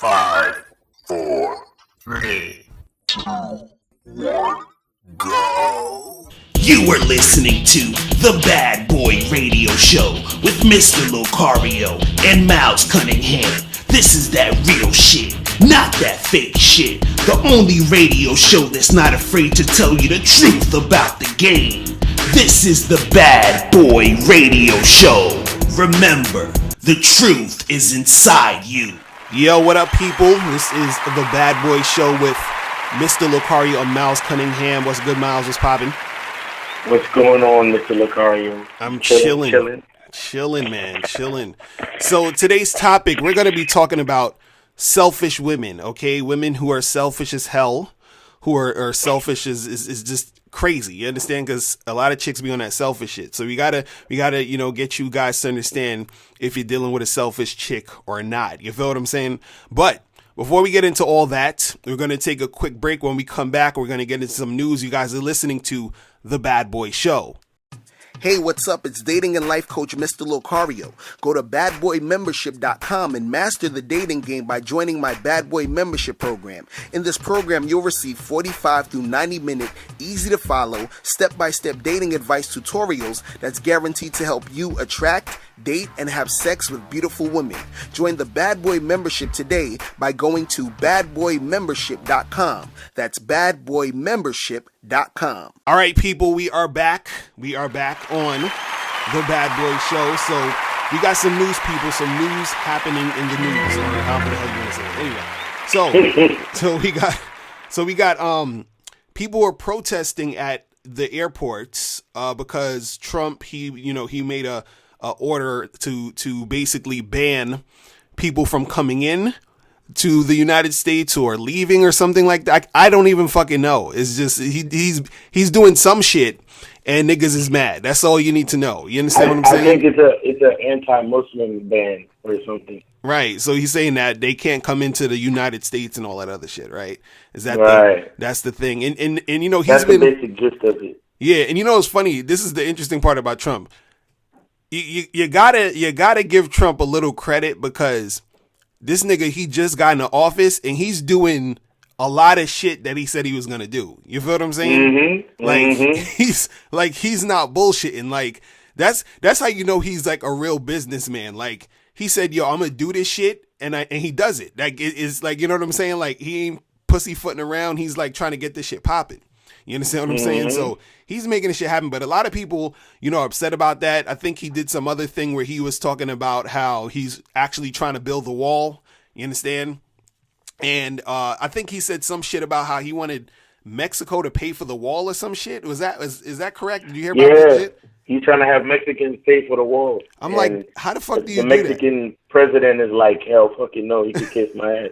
5, 4, 3, 2, 1, go. You are listening to The Bad Boy Radio Show with Mr. Locario and Miles Cunningham. This is that real shit, not that fake shit. The only radio show that's not afraid to tell you the truth about the game. This is The Bad Boy Radio Show. Remember, the truth is inside you. Yo, what up, people? This is The Bad Boy Show with Mr. Locario and Miles Cunningham. What's good, Miles? What's poppin'? What's going on, Mr. Locario? I'm chilling, man, chilling. So today's topic, we're going to be talking about selfish women, okay? Women who are selfish as hell, who are selfish is just crazy. You understand? Because a lot of chicks be on that selfish shit. So we gotta, get you guys to understand if you're dealing with a selfish chick or not. You feel what I'm saying? But before we get into all that, we're going to take a quick break. When we come back, we're going to get into some news. You guys are listening to The Bad Boy Show. Hey, what's up? It's dating and life coach Mr. Locario. Go to badboymembership.com and master the dating game by joining my Bad Boy membership program. In this program, you'll receive 45 through 90-minute, easy-to-follow, step-by-step dating advice tutorials that's guaranteed to help you attract, date, and have sex with beautiful women. Join the Bad Boy membership today by going to badboymembership.com. That's badboymembership.com. All right, people, we are back. We are back on The Bad Boy Show. So we got some news, people, some news happening in the news. Or however the hell you want to say it. Anyway, so we got people are protesting at the airports because Trump, he made a order to basically ban people from coming in to the United States or leaving or something like that. I don't even fucking know. It's just he's doing some shit and niggas is mad. That's all you need to know. You understand what I'm saying? I think it's an anti-Muslim ban or something. Right. So he's saying that they can't come into the United States and all that other shit, right? Is that right? That's the thing. And you know, that's the basic gist of it. Yeah, and you know it's funny. This is the interesting part about Trump. You gotta give Trump a little credit because this nigga, he just got into office and he's doing a lot of shit that he said he was gonna do. You feel what I'm saying? Mm-hmm. He's not bullshitting. Like that's how you know he's like a real businessman. Like he said, yo, I'm gonna do this shit, and he does it. Like it's like, you know what I'm saying? Like he ain't pussyfooting around. He's like trying to get this shit popping. You understand what I'm saying? So he's making this shit happen, but a lot of people, are upset about that. I think he did some other thing where he was talking about how he's actually trying to build the wall. You understand? And I think he said some shit about how he wanted Mexico to pay for the wall or some shit. Is that correct? Did you hear about that shit? He's trying to have Mexicans pay for the wall. I'm like, how the fuck do you do that? The Mexican president is like, hell fucking no, he can kiss my ass.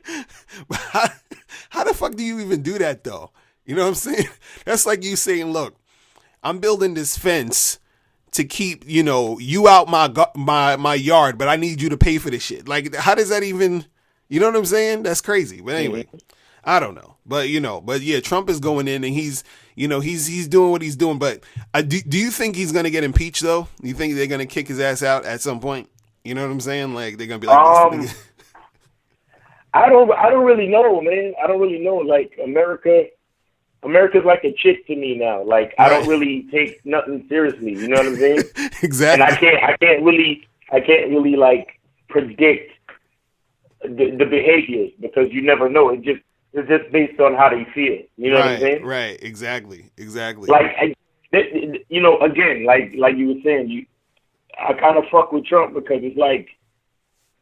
How the fuck do you even do that though? You know what I'm saying? That's like you saying, look, I'm building this fence to keep, you out my yard, but I need you to pay for this shit. Like, how does that even, you know what I'm saying? That's crazy. But anyway, I don't know. But yeah, Trump is going in and he's doing what he's doing. But do you think he's going to get impeached though? Do you think they're going to kick his ass out at some point? You know what I'm saying? Like they're going to be like, this nigga. I don't really know, man. I don't really know. Like America's like a chick to me now. Like I don't really take nothing seriously. You know what I'm saying? Exactly. And I can't really like predict the behaviors because you never know. It's just based on how they feel. You know what I'm saying? Right. Exactly. Like again, like you were saying, I kind of fuck with Trump because it's like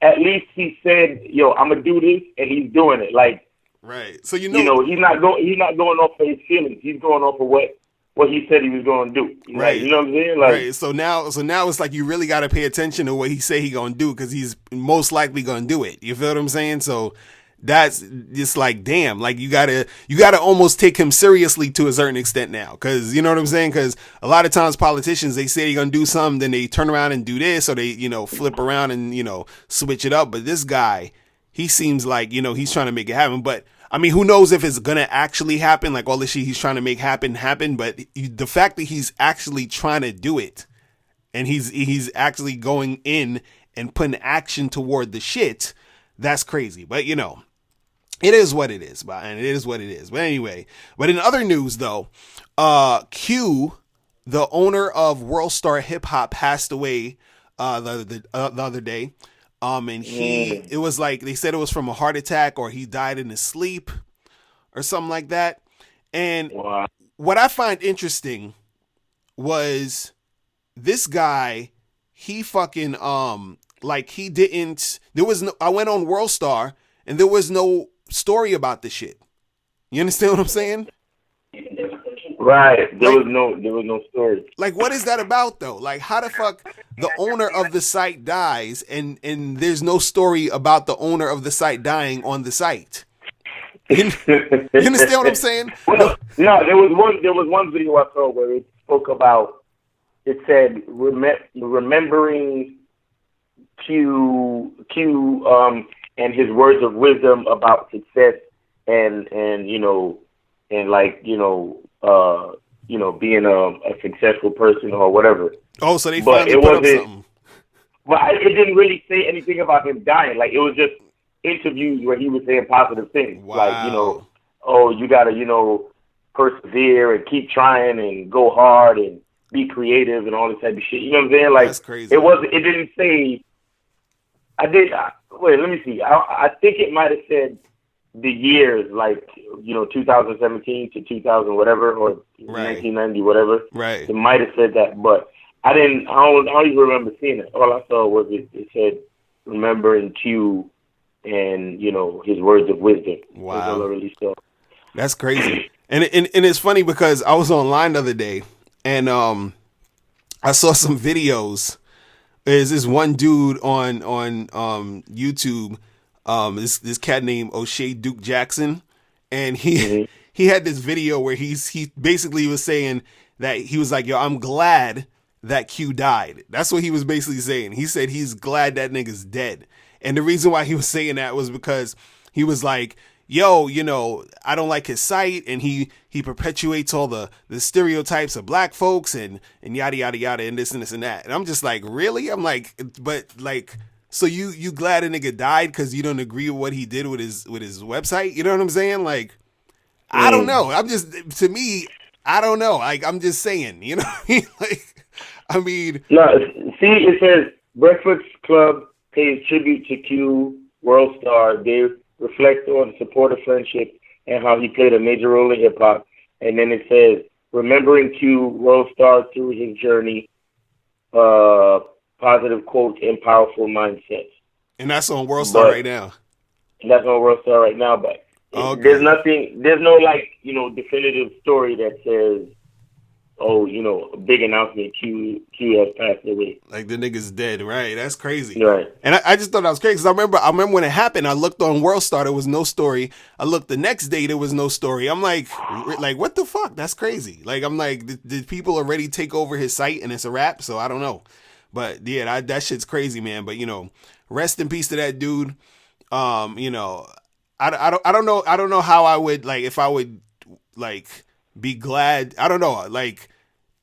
at least he said, yo, I'm gonna do this, and he's doing it. Like. Right. So he's not going off of his feelings. He's going off of what he said he was going to do. Right. Like, you know what I'm saying? Like, right. So now it's like you really got to pay attention to what he say he going to do because he's most likely going to do it. You feel what I'm saying? So that's just like, damn, like you gotta almost take him seriously to a certain extent now. Cause you know what I'm saying? Cause a lot of times politicians, they say they're going to do something, then they turn around and do this, or they, flip around and, switch it up. But this guy, he seems like, he's trying to make it happen. But I mean, who knows if it's going to actually happen? Like all this shit he's trying to make happen. But the fact that he's actually trying to do it and he's actually going in and putting action toward the shit, that's crazy. But It is what it is, and it is what it is. But anyway, but in other news though, Q, the owner of World Star Hip Hop, passed away the other day. And it was like they said it was from a heart attack or he died in his sleep or something like that. And what I find interesting was this guy, he fucking like he didn't. There was no. I went on World Star and there was no story about this shit. You understand what I'm saying? Right. There was no story. Like, what is that about though? Like, how the fuck the owner of the site dies and there's no story about the owner of the site dying on the site? You understand what I'm saying? Well, no, there was one video I saw where it spoke about. It said remembering Q and his words of wisdom about success and being a successful person or whatever. Oh, so they finally put up something. Well, it didn't really say anything about him dying. Like, it was just interviews where he was saying positive things. Wow. Like, oh, you gotta, persevere and keep trying and go hard and be creative and all this type of shit. You know what I'm saying? Like, that's crazy. It didn't say. Wait, let me see. I think it might have said the years, like, 2017 to 2000 whatever, or 1990 whatever. Right. It might have said that, but I don't even remember seeing it. All I saw was it said remembering Q and his words of wisdom. Wow. That's all I really saw. That's crazy. And it's funny because I was online the other day and I saw some videos. There's this one dude on YouTube, this cat named O'Shea Duke Jackson, and he had this video where he basically was saying that he was like, yo, I'm glad that Q died. That's what he was basically saying. He said he's glad that nigga's dead. And the reason why he was saying that was because he was like, yo, I don't like his site, and he perpetuates all the stereotypes of black folks and yada yada yada and this and this and that. And I'm just like, really? I'm like, but like, so you glad a nigga died because you don't agree with what he did with his website? You know what I'm saying? Like, I don't know. To me, I don't know. Like, I'm just saying, you know what I mean? Like, I mean, no. See, it says Breakfast Club pays tribute to Q World Star. They reflect on support of friendship and how he played a major role in hip hop. And then it says, remembering Q World Star through his journey, positive quotes and powerful mindsets. And that's on World Star right now. And that's on World Star right now, but there's no definitive story that says, a big announcement, Q has passed away. Like, the nigga's dead, right? That's crazy. Right. And I just thought that was crazy. Because I remember when it happened, I looked on World Star, there was no story. I looked the next day, there was no story. I'm like, what the fuck? That's crazy. Like, I'm like, did people already take over his site and it's a wrap? So I don't know. But yeah, that shit's crazy, man. But rest in peace to that dude. I don't know. I don't know how I would, like, if I would, like, be glad. I don't know. Like,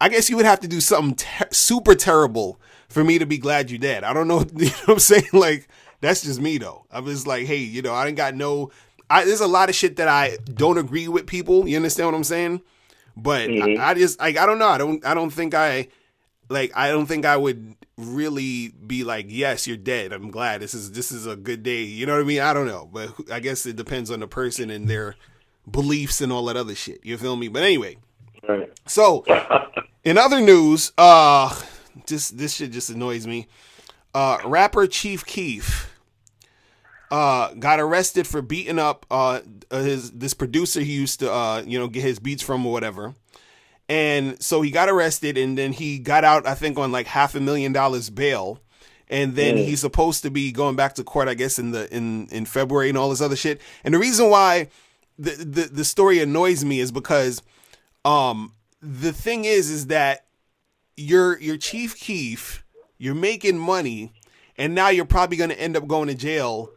I guess you would have to do something super terrible for me to be glad you're dead. I don't know. You know what I'm saying? Like, that's just me though. I'm just like, hey, I didn't got there's a lot of shit that I don't agree with people. You understand what I'm saying? But I just, like, I don't know. I don't think I would really be like, yes, you're dead. I'm glad this is a good day. You know what I mean? I don't know. But I guess it depends on the person and their beliefs and all that other shit. You feel me? But anyway, right. So in other news, this shit just annoys me. Rapper Chief Keef got arrested for beating up this producer he used to get his beats from or whatever. And so he got arrested and then he got out, I think, on like $500,000 bail. And then he's supposed to be going back to court, I guess, in February and all this other shit. And the reason why the story annoys me is because the thing is that you're Chief Keef, you're making money, and now you're probably going to end up going to jail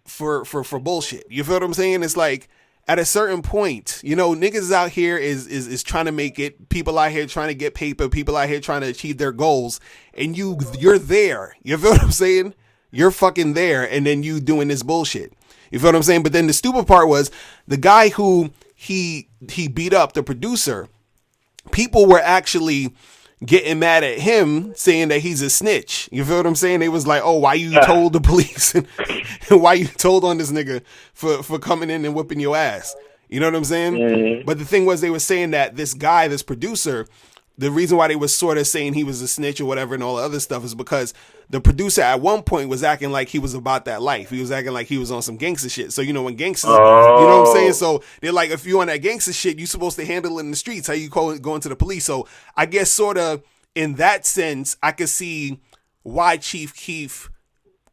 for bullshit. You feel what I'm saying? It's like, at a certain point, niggas out here is trying to make it. People out here trying to get paper. People out here trying to achieve their goals. And you're there. You feel what I'm saying? You're fucking there. And then you doing this bullshit. You feel what I'm saying? But then the stupid part was the guy who he beat up, the producer, people were actually getting mad at him, saying that he's a snitch. You feel what I'm saying? They was like, oh, why you told the police and why you told on this nigga for coming in and whipping your ass? You know what I'm saying? Mm-hmm. But the thing was, they were saying that this guy, this producer, the reason why they was sort of saying he was a snitch or whatever and all the other stuff is because the producer at one point was acting like he was about that life. He was acting like he was on some gangster shit. So, you know, when gangsters, you know what I'm saying? So they're like, if you on that gangster shit, you supposed to handle it in the streets. How you going to the police? So I guess sort of in that sense, I could see why Chief Keef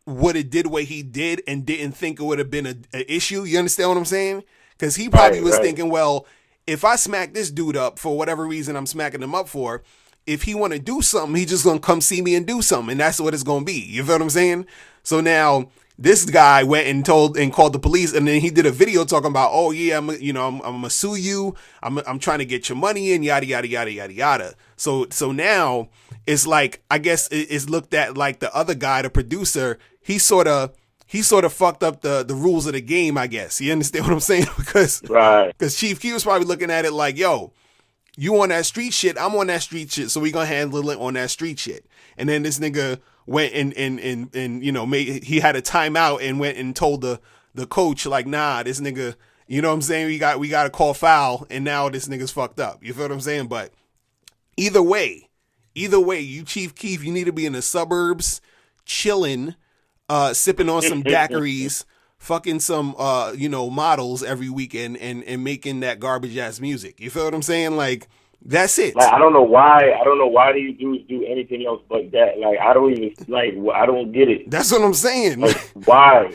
would have did what he did and didn't think it would have been an issue. You understand what I'm saying? Because he probably was thinking, well, if I smack this dude up for whatever reason I'm smacking him up for, if he want to do something, he just going to come see me and do something. And that's what it's going to be. You feel what I'm saying? So now this guy went and called the police, and then he did a video talking about, oh yeah, I'm going to sue you. I'm trying to get your money in, yada, yada, yada, yada, yada. So now it's like, I guess it's looked at like the other guy, the producer, he sort of fucked up the rules of the game, I guess. You understand what I'm saying? Because Chief Keef was probably looking at it like, yo, you on that street shit, I'm on that street shit, so we gonna handle it on that street shit. And then this nigga went and you know, he had a timeout and went and told the coach like, nah, this nigga, you know what I'm saying? We got to call foul, and now this nigga's fucked up. You feel what I'm saying? But either way, you Chief Keef, you need to be in the suburbs, chilling, sipping on some daiquiris, fucking some models every weekend and making that garbage ass music. You feel what I'm saying? Like, that's it. Like, I don't know why these dudes do anything else but that. Like, I don't get it. That's what I'm saying. Like, why?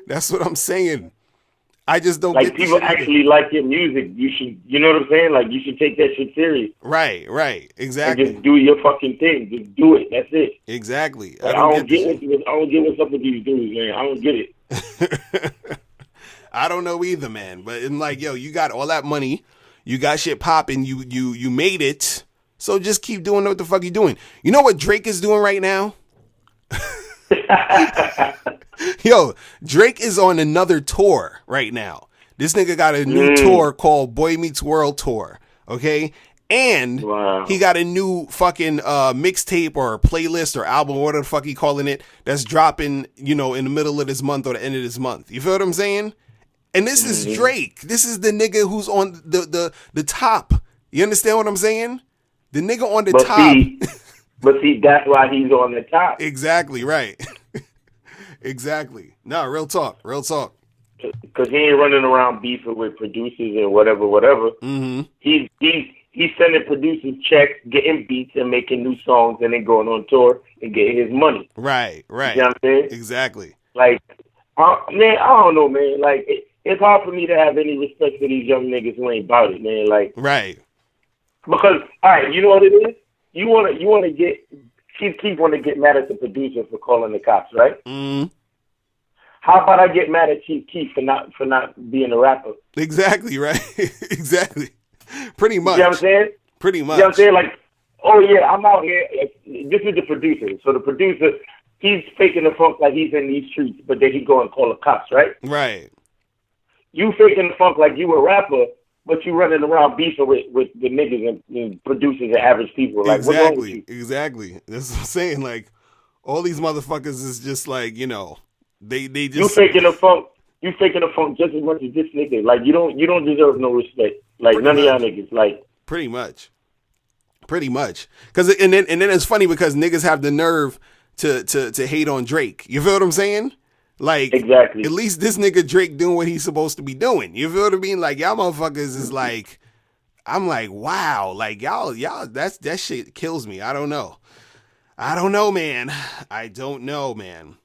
That's what I'm saying. I just don't like get people actually like your music. You should, you know what I'm saying? Like, you should take that shit serious. Right, exactly. And just do your fucking thing. Just do it. That's it. Exactly. Like, I don't get what's up with these dudes, man. I don't get it. I don't know either, man. But I'm like, yo, you got all that money, you got shit popping, you made it. So just keep doing what the fuck you doing. You know what Drake is doing right now? Yo, Drake is on another tour right now. This nigga got a new tour called Boy Meets World Tour, okay? And he got a new fucking mixtape or playlist or album, whatever the fuck he calling it, that's dropping, you know, in the middle of this month or the end of this month. You feel what I'm saying? And this is Drake. This is the nigga who's on the top. You understand what I'm saying? The nigga on the top. But see, that's why he's on the top. Exactly, right. Exactly. No, real talk. Because he ain't running around beefing with producers and whatever. Mm-hmm. He's sending producers checks, getting beats and making new songs, and then going on tour and getting his money. Right. You know what I'm saying? Exactly. Like, man, I don't know, man. Like, it's hard for me to have any respect for these young niggas who ain't about it, man. Like, right. Because, all right, you know what it is? You want to get Chief Keef want to get mad at the producer for calling the cops, right? Mm. How about I get mad at Chief Keef for not being a rapper? Exactly, right? Exactly. Pretty much. You know what I'm saying? Pretty much. You know what I'm saying? Like, oh yeah, I'm out here. This is the producer. So the producer, he's faking the funk like he's in these streets, but then he go and call the cops, right? Right. You faking the funk like you a rapper, but you running around beefing with the niggas and producers and average people. Like, exactly. What's wrong with you? Exactly. That's what I'm saying. Like, all these motherfuckers is just like, you know, they just You faking the funk just as much as this nigga. Like, you don't deserve no respect. Like, none of y'all niggas. Like, pretty much. Cause and then it's funny because niggas have the nerve to hate on Drake. You feel what I'm saying? Like, exactly. At least this nigga Drake doing what he's supposed to be doing. You feel what I mean? Like, y'all motherfuckers is like, I'm like, wow, like y'all, that shit kills me. I don't know, man. I don't know, man.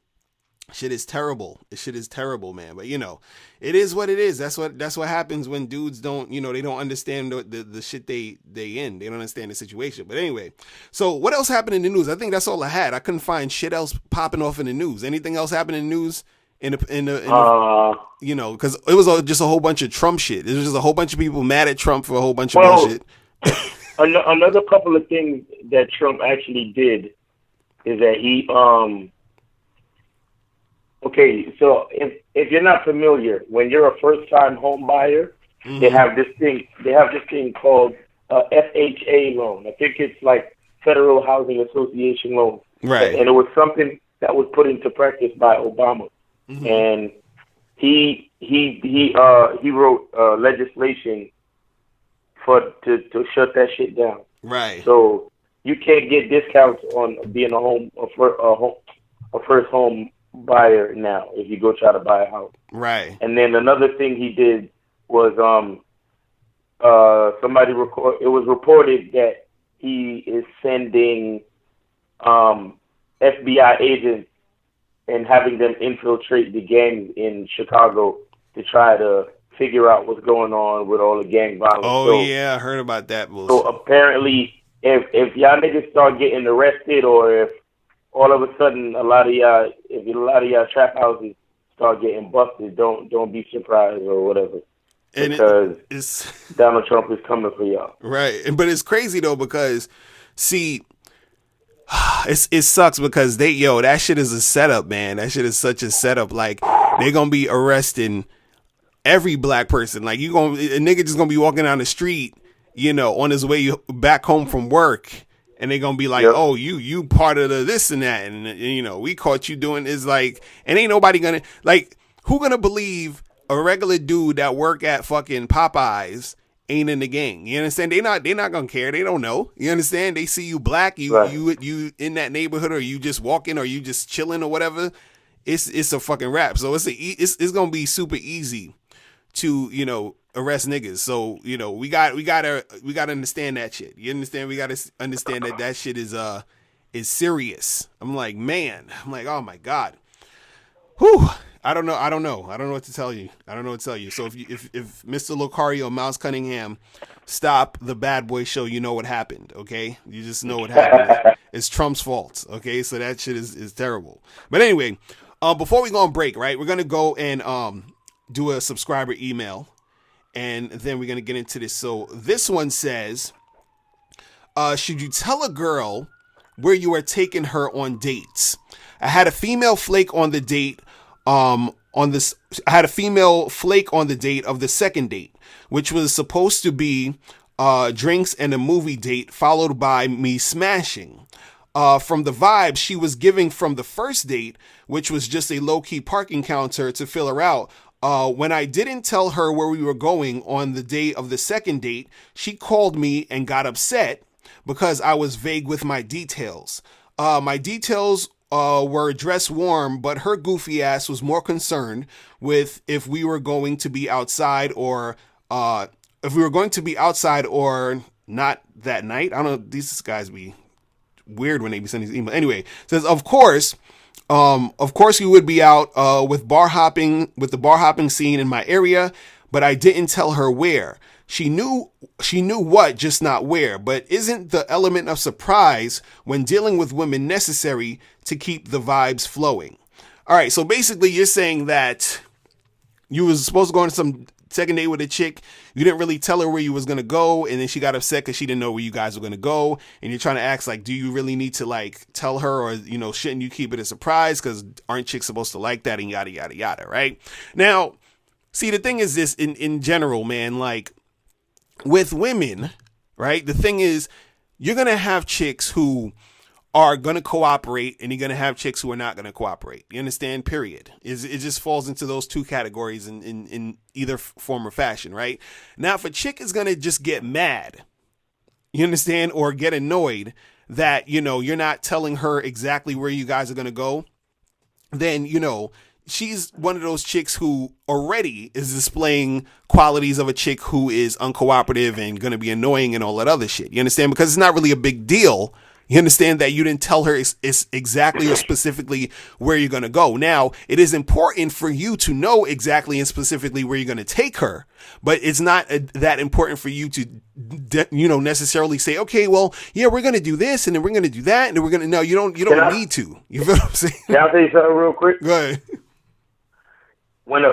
Shit is terrible. Shit is terrible, man. But you know, it is what it is. That's what happens when dudes don't, you know, they don't understand the shit they in. They don't understand the situation. But anyway, so what else happened in the news? I think that's all I had. I couldn't find shit else popping off in the news. Anything else happened in the news? In the you know, because it was just a whole bunch of Trump shit. It was just a whole bunch of people mad at Trump for a whole bunch of bullshit. Another couple of things that Trump actually did is that he okay, so if you're not familiar, when you're a first-time home buyer, they have this thing. They have this thing called FHA loan. I think it's like Federal Housing Association loan. Right. And it was something that was put into practice by Obama, and he wrote legislation to shut that shit down. Right. So you can't get discounts on being a first home buyer now if you go try to buy a house. Right. And then another thing he did was it was reported that he is sending FBI agents and having them infiltrate the gangs in Chicago to try to figure out what's going on with all the gang violence. Oh, yeah, I heard about that bullshit. So apparently, if y'all niggas start getting arrested, or if all of a sudden a lot of y'all trap houses start getting busted, don't be surprised or whatever. And because it's Donald Trump is coming for y'all. Right. But it's crazy though, because see, it sucks because that shit is a setup, man. That shit is such a setup. Like, they gonna be arresting every black person. Like, a nigga just gonna be walking down the street, on his way back home from work, and they gonna be like, yep. Oh, you part of the this and that, and we caught you doing is like, and ain't nobody gonna, like, who gonna believe a regular dude that work at fucking Popeyes ain't in the gang? You understand? They not gonna care. They don't know. You understand? They see you black, you in that neighborhood, or you just walking, or you just chilling or whatever. It's a fucking rap. So it's gonna be super easy to arrest niggas. So we gotta understand that shit. You understand? We gotta understand that shit is serious. I'm like, oh my God. Whew. I don't know what to tell you. So if Mr. Locario, Mouse Cunningham, stop the Bad Boy Show, you know what happened, okay? You just know what happened. It's Trump's fault, okay? So that shit is terrible. But anyway, before we go on break, right, we're going to go and do a subscriber email, and then we're going to get into this. So this one says, should you tell a girl where you are taking her on dates? I had a female flake on the date I had a female flake on the date of the second date, which was supposed to be drinks and a movie date, followed by me smashing. From the vibe she was giving from the first date, which was just a low-key parking counter to fill her out, when I didn't tell her where we were going on the day of the second date, she called me and got upset because I was vague with my details. My details were dressed warm, but her goofy ass was more concerned with if we were going to be outside or not that night. I don't know. These guys be weird when they be sending these emails. Anyway, says, of course we would be out with the bar hopping scene in my area, but I didn't tell her where. She knew what, just not where. But isn't the element of surprise when dealing with women necessary to keep the vibes flowing? All right, so basically you're saying that you was supposed to go on some second date with a chick. You didn't really tell her where you was going to go, and then she got upset because she didn't know where you guys were going to go. And you're trying to ask, like, do you really need to, like, tell her, or, shouldn't you keep it a surprise? Because aren't chicks supposed to like that, and yada, yada, yada, right? Now, see, the thing is this, in general, man, like, with women, right, the thing is, you're going to have chicks who are going to cooperate, and you're going to have chicks who are not going to cooperate. You understand? Period. It just falls into those two categories in either form or fashion, right? Now, if a chick is going to just get mad, you understand, or get annoyed that, you're not telling her exactly where you guys are going to go, then, she's one of those chicks who already is displaying qualities of a chick who is uncooperative and going to be annoying and all that other shit. You understand? Because it's not really a big deal. You understand that you didn't tell her it's exactly or specifically where you're going to go. Now, it is important for you to know exactly and specifically where you're going to take her, but it's not that important for you to, necessarily say, okay, well, yeah, we're going to do this and then we're going to do that. And then we're going to, no, you don't need to. You feel what I'm saying? Can I tell you something real quick? Go ahead. And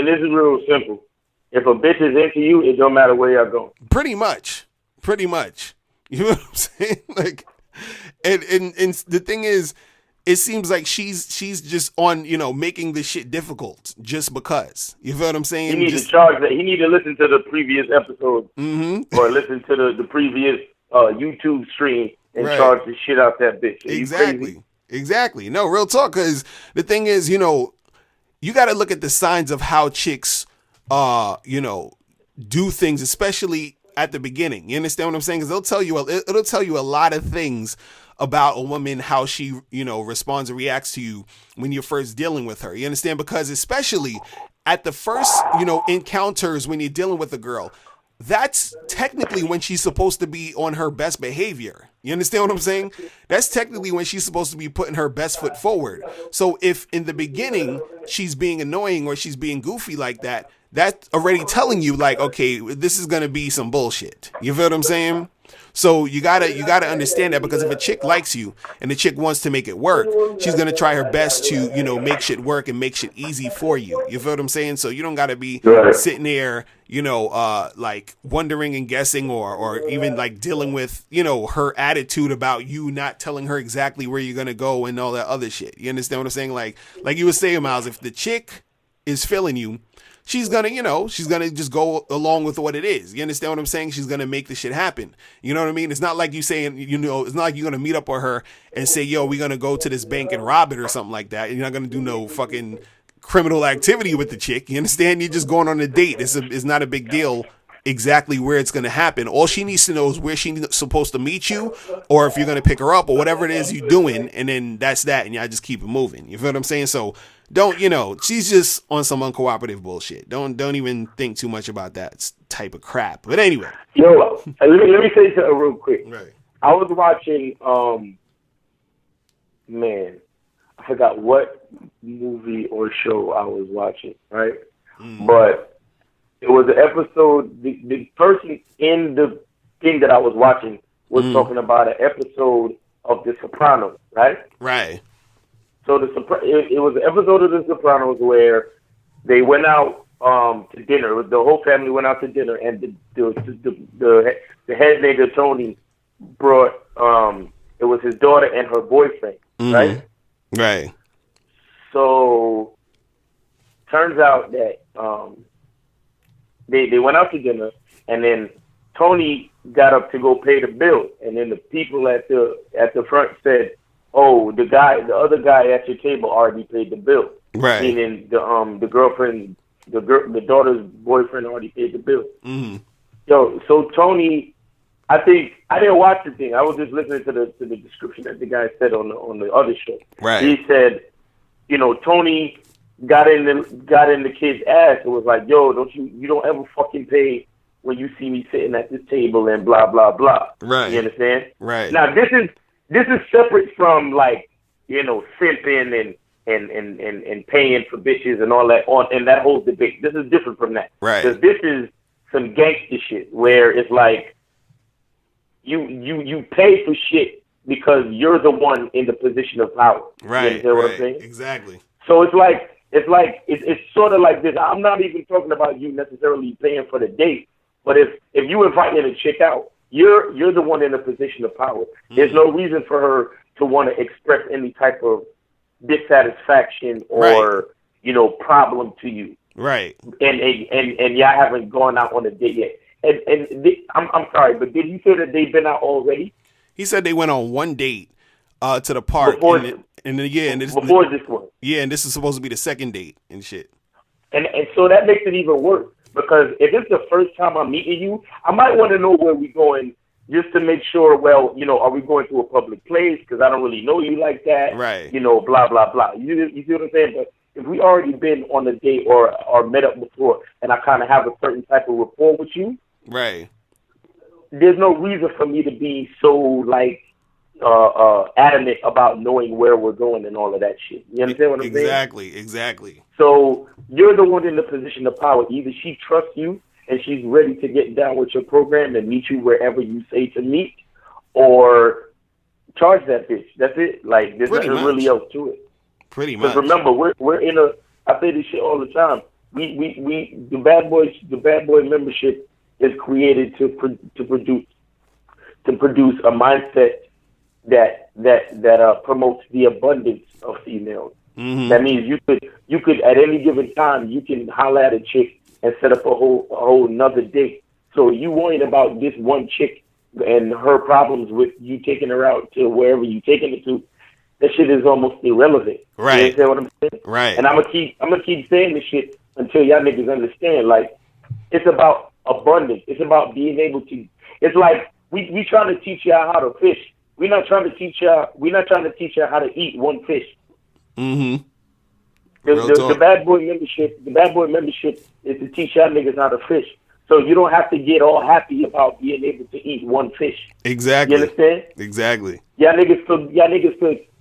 this is real simple. If a bitch is into you, it don't matter where y'all going. Pretty much. You know what I'm saying? Like, and the thing is, it seems like she's just on, making this shit difficult just because. You feel what I'm saying? He needs to charge that. He need to listen to the previous episode or listen to the previous YouTube stream and charge the shit out that bitch. Exactly. No, real talk. Because the thing is, you got to look at the signs of how chicks, do things, especially at the beginning. You understand what I'm saying? Because it'll tell you a lot of things about a woman, how she, responds and reacts to you when you're first dealing with her. You understand? Because especially at the first, encounters when you're dealing with a girl, that's technically when she's supposed to be on her best behavior. You understand what I'm saying? That's technically when she's supposed to be putting her best foot forward. So if in the beginning she's being annoying or she's being goofy like that, that's already telling you like, okay, this is going to be some bullshit. You feel what I'm saying? So you gotta understand that, because if a chick likes you and the chick wants to make it work, she's gonna try her best to, make shit work and make shit easy for you. You feel what I'm saying? So you don't gotta be sitting there, like wondering and guessing or even like dealing with, her attitude about you not telling her exactly where you're gonna go and all that other shit. You understand what I'm saying? Like you were saying, Miles, if the chick is feeling you, she's gonna just go along with what it is. You understand what I'm saying? She's gonna make the shit happen. You know what I mean? It's not like you saying, it's not like you're gonna meet up with her and say, yo, we're gonna go to this bank and rob it or something like that. You're not gonna do no fucking criminal activity with the chick. You understand? You're just going on a date. It's not a big deal exactly where it's gonna happen. All she needs to know is where she's supposed to meet you, or if you're gonna pick her up, or whatever it is you're doing, and then that's that, and y'all just keep it moving. You feel what I'm saying? So don't, she's just on some uncooperative bullshit. Don't even think too much about that type of crap. But anyway. Yo, let me say something real quick. Right. I was watching, I forgot what movie or show I was watching, right? But it was an episode, the person in the thing that I was watching was talking about an episode of The Sopranos, right? Right. So it was an episode of The Sopranos where they went out to dinner. The whole family went out to dinner, and the head nigga Tony brought it was his daughter and her boyfriend, right? Right. So turns out that they went out to dinner, and then Tony got up to go pay the bill, and then the people at the front said, "Oh, the other guy at your table already paid the bill." Right. Meaning the girlfriend, the daughter's boyfriend already paid the bill. Yo, so Tony, I think I didn't watch the thing. I was just listening to the description that the guy said on the other show. Right. He said, Tony got in the kid's ass and was like, "Yo, you don't ever fucking pay when you see me sitting at this table and blah blah blah." Right. You understand? Right. Now this is separate from like, simping and paying for bitches and all that and that whole debate. This is different from that. Right. Because this is some gangster shit where it's like you pay for shit because you're the one in the position of power. Right. You understand what I'm saying? Exactly. So it's sort of like this. I'm not even talking about you necessarily paying for the date, but if you inviting a chick out, you're the one in a position of power. There's no reason for her to want to express any type of dissatisfaction or problem to you. Right. And y'all haven't gone out on a date yet. I'm sorry, but did he say that they've been out already? He said they went on one date to the park before this one. Yeah, and this is supposed to be the second date and shit. And so that makes it even worse, because if it's the first time I'm meeting you, I might want to know where we're going just to make sure, well, are we going to a public place? Because I don't really know you like that. Right. Blah, blah, blah. You see what I'm saying? But if we already been on a date or met up before and I kind of have a certain type of rapport with you, right, there's no reason for me to be so, like, adamant about knowing where we're going and all of that shit. You understand what I'm saying? Exactly. So you're the one in the position of power. Either she trusts you and she's ready to get down with your program and meet you wherever you say to meet, or charge that bitch. That's it. Like, there's nothing really else to it. Pretty much. Because remember, we're in a. I say this shit all the time. The bad boy membership is created to produce a mindset that promotes the abundance of females. Mm-hmm. That means you could at any given time you can holler at a chick and set up a whole another date. So you worrying about this one chick and her problems with you taking her out to wherever you taking her to, that shit is almost irrelevant. Right. You understand what I'm saying? Right. And I'm gonna keep saying this shit until y'all niggas understand. Like, it's about abundance. It's about being able to. It's like we trying to teach y'all how to fish. We're not trying to teach y'all how to eat one fish. Mm-hmm. The bad boy membership is to teach y'all niggas how to fish. So you don't have to get all happy about being able to eat one fish. Exactly. You understand? Exactly. Y'all niggas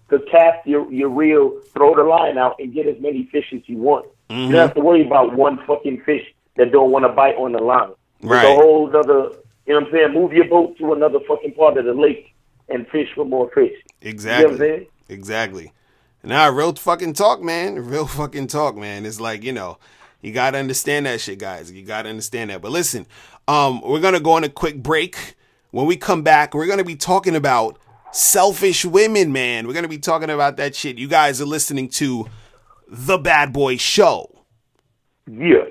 could cast your reel, throw the line out, and get as many fish as you want. Mm-hmm. You don't have to worry about one fucking fish that don't want to bite on the line. Right. It's a whole other, you know what I'm saying? Move your boat to another fucking part of the lake and fish for more fish. Exactly. You know what I'm saying? Exactly. Nah, real fucking talk, man. Real fucking talk, man. It's like, you know, you gotta understand that shit, guys. You gotta understand that. But listen, we're gonna go on a quick break. When we come back, we're gonna be talking about selfish women, man. We're gonna be talking about that shit. You guys are listening to The Bad Boy Show. Yeah.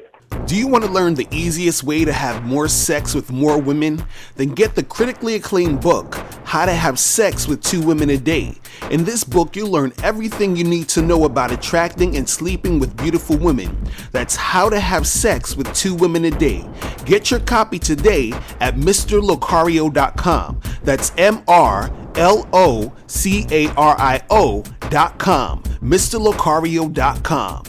Do you want to learn the easiest way to have more sex with more women? Then get the critically acclaimed book, How to Have Sex with 2 Women a Day. In this book, you'll learn everything you need to know about attracting and sleeping with beautiful women. That's How to Have Sex with 2 Women a Day. Get your copy today at MrLocario.com. That's MrLocario.com. MrLocario.com.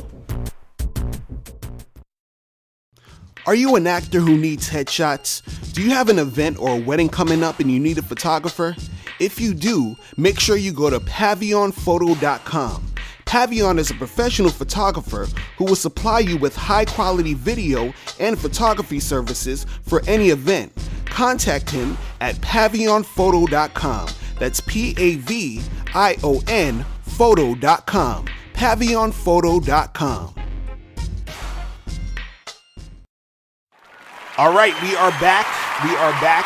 Are you an actor who needs headshots? Do you have an event or a wedding coming up and you need a photographer? If you do, make sure you go to PavionPhoto.com. Pavion is a professional photographer who will supply you with high-quality video and photography services for any event. Contact him at PavionPhoto.com. That's PAVION Photo.com. PavionPhoto.com. All right, we are back. We are back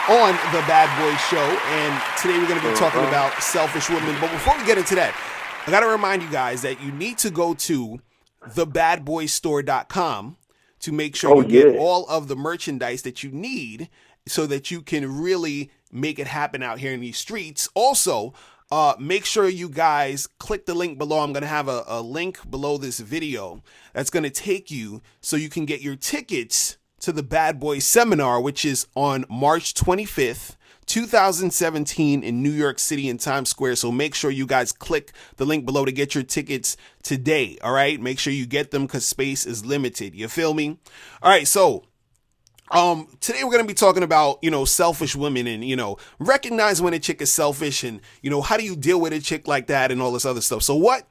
on the Bad Boy Show, and today we're going to be talking about selfish women. But before we get into that, I got to remind you guys that you need to go to thebadboystore.com to make sure you get all of the merchandise that you need so that you can really make it happen out here in these streets. Also, make sure you guys click the link below. I'm going to have a link below this video that's going to take you so you can get your tickets to the Bad Boy Seminar, which is on March 25th, 2017 in New York City in Times Square. So make sure you guys click the link below to get your tickets today. All right. Make sure you get them because space is limited. You feel me? All right. So today we're going to be talking about, selfish women and, recognize when a chick is selfish and, how do you deal with a chick like that and all this other stuff. So what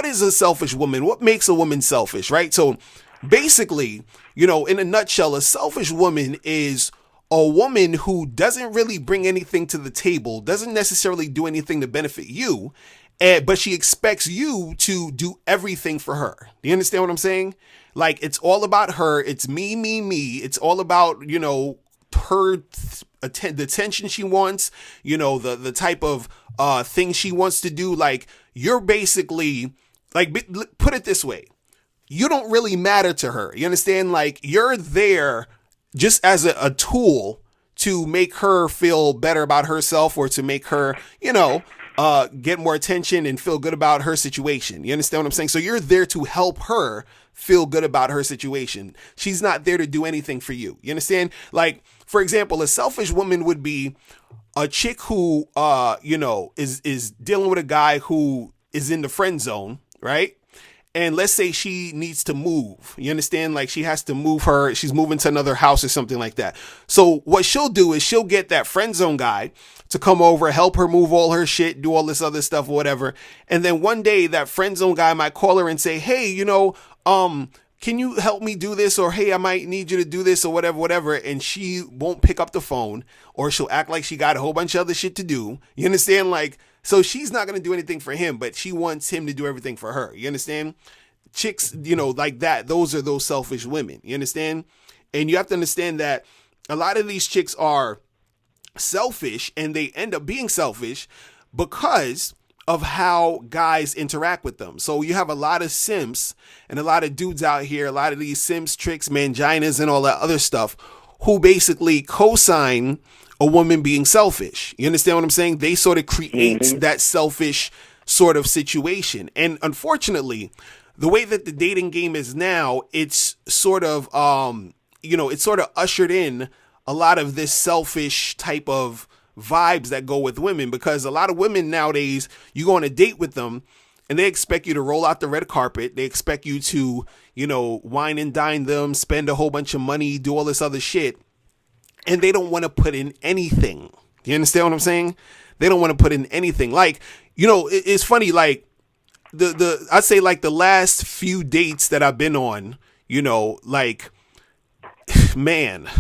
is a selfish woman? What makes a woman selfish, right? So basically, in a nutshell, a selfish woman is a woman who doesn't really bring anything to the table, doesn't necessarily do anything to benefit you, but she expects you to do everything for her. Do you understand what I'm saying? Like, it's all about her. It's me, me, me. It's all about, her, the attention she wants, the type of things she wants to do. Like, you're basically, like, put it this way. You don't really matter to her. You understand? Like, you're there just as a tool to make her feel better about herself or to make her, get more attention and feel good about her situation. You understand what I'm saying? So you're there to help her feel good about her situation. She's not there to do anything for you. You understand? Like, for example, a selfish woman would be a chick who, is dealing with a guy who is in the friend zone, right? And let's say she needs to move. You understand? Like, she has to move she's moving to another house or something like that. So what she'll do is she'll get that friend zone guy to come over, help her move all her shit, do all this other stuff or whatever. And then one day that friend zone guy might call her and say, hey, can you help me do this? Or, hey, I might need you to do this or whatever. And she won't pick up the phone, or she'll act like she got a whole bunch of other shit to do. You understand? Like, so she's not going to do anything for him, but she wants him to do everything for her. You understand? Chicks, like that, those are those selfish women. You understand? And you have to understand that a lot of these chicks are selfish, and they end up being selfish because of how guys interact with them. So you have a lot of simps and a lot of dudes out here, a lot of these simps, tricks, manginas, and all that other stuff, who basically co-sign a woman being selfish. You understand what I'm saying? They sort of create that selfish sort of situation. And unfortunately, the way that the dating game is now, it's sort of, it's sort of ushered in a lot of this selfish type of vibes that go with women, because a lot of women nowadays, you go on a date with them and they expect you to roll out the red carpet. They expect you to, wine and dine them, spend a whole bunch of money, do all this other shit. And they don't want to put in anything. You understand what I'm saying? They don't want to put in anything. Like, it's funny, like I'd say like the last few dates that I've been on, like, man,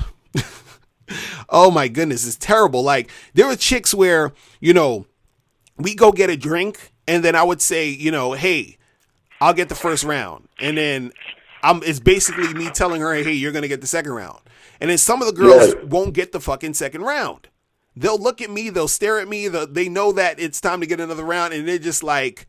oh my goodness, it's terrible. Like, there were chicks where, we go get a drink, and then I would say, hey, I'll get the first round. And then it's basically me telling her, hey, you're going to get the second round. And then some of the girls won't get the fucking second round. They'll look at me, they'll stare at me, they know that it's time to get another round, and they're just like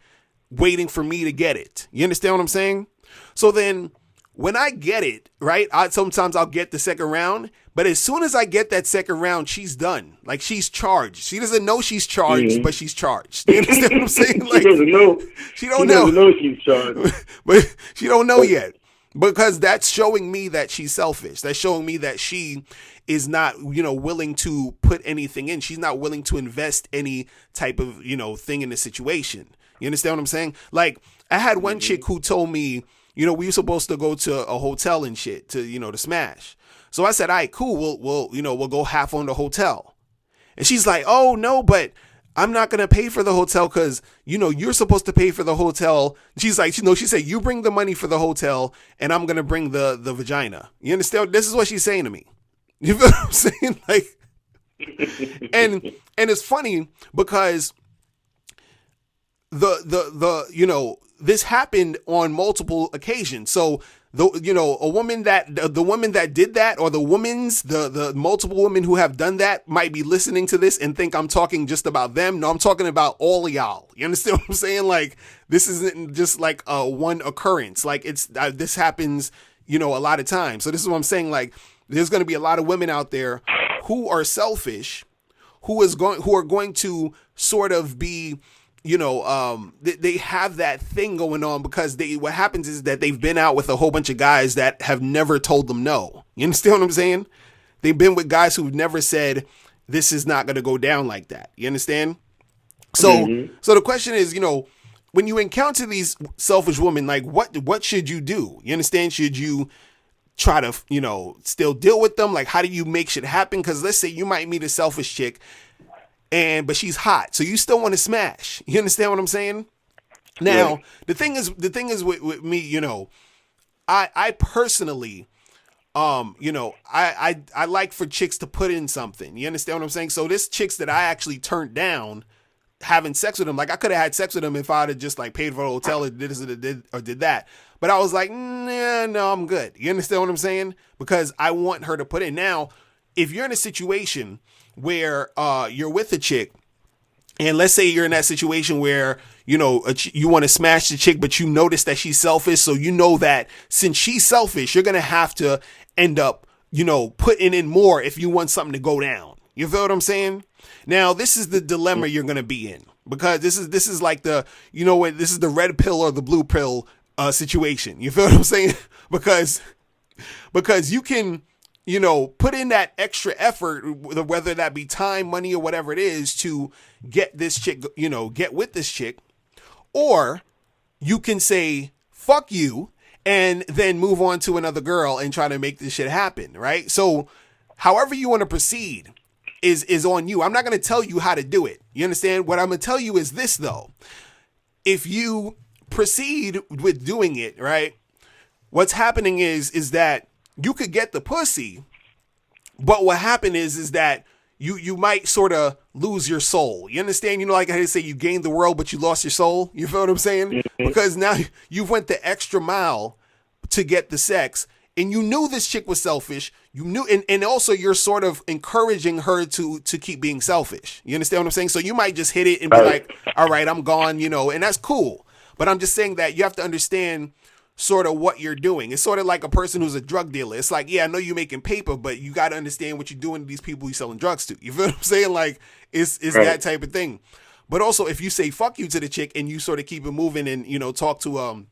waiting for me to get it. You understand what I'm saying? So then when I get it, right, sometimes I'll get the second round, but as soon as I get that second round, she's done. Like, she's charged. She doesn't know she's charged, but she's charged. You understand what I'm saying? Like, she doesn't know. She doesn't know she's charged. But she don't know yet. Because that's showing me that she's selfish. That's showing me that she is not, willing to put anything in. She's not willing to invest any type of, thing in the situation. You understand what I'm saying? Like, I had one chick who told me, we were supposed to go to a hotel and shit to, to smash. So I said, all right, cool. We'll go half on the hotel. And she's like, oh no, but I'm not going to pay for the hotel because, you're supposed to pay for the hotel. She's like, she said, you bring the money for the hotel and I'm going to bring the vagina. You understand? This is what she's saying to me. You feel what I'm saying? Like, and it's funny because this happened on multiple occasions. So the woman that did that, or the multiple women who have done that might be listening to this and think I'm talking just about them. No, I'm talking about all of y'all. You understand what I'm saying? Like, this isn't just like one occurrence. Like, this happens, a lot of times. So this is what I'm saying. Like, there's going to be a lot of women out there who are selfish, who are going to sort of be, they have that thing going on because what happens is that they've been out with a whole bunch of guys that have never told them no. You understand what I'm saying? They've been with guys who've never said, this is not going to go down like that. You understand? So, so the question is, when you encounter these selfish women, like what should you do? You understand? Should you try to, still deal with them? Like, how do you make shit happen? Because let's say you might meet a selfish chick, but she's hot, so you still want to smash. You understand what I'm saying? Now, right. the thing is with me, I personally, I like for chicks to put in something. You understand what I'm saying? So this chicks that I actually turned down having sex with them, like I could have had sex with them if I'd have just like paid for the hotel or did that. But I was like, no, I'm good. You understand what I'm saying? Because I want her to put in. Now, if you're in a situation where you're with a chick, and let's say you're in that situation where, you want to smash the chick, but you notice that she's selfish. So you know that since she's selfish, you're going to have to end up, putting in more if you want something to go down. You feel what I'm saying? Now, this is the dilemma you're going to be in, because this is like this is the red pill or the blue pill situation. You feel what I'm saying? Because you can, put in that extra effort, whether that be time, money, or whatever it is, to get this chick, get with this chick. Or you can say, fuck you, and then move on to another girl and try to make this shit happen, right? So however you want to proceed is on you. I'm not going to tell you how to do it. You understand? What I'm going to tell you is this, though. If you proceed with doing it, right, what's happening is that you could get the pussy, but what happened is that you might sort of lose your soul. You understand? Like I say, you gained the world, but you lost your soul. You feel what I'm saying? Because now you've went the extra mile to get the sex, and you knew this chick was selfish, you knew, and also you're sort of encouraging her to keep being selfish. You understand what I'm saying? So you might just hit it and be like, all right, I'm gone, you know, and that's cool. But I'm just saying that you have to understand sort of what you're doing. It's sort of like a person who's a drug dealer. It's like, yeah, I know you're making paper, but you got to understand what you're doing to these people you're selling drugs to. You feel what I'm saying? Like, it's that type of thing. But also, if you say fuck you to the chick and you sort of keep it moving and, you know, talk to,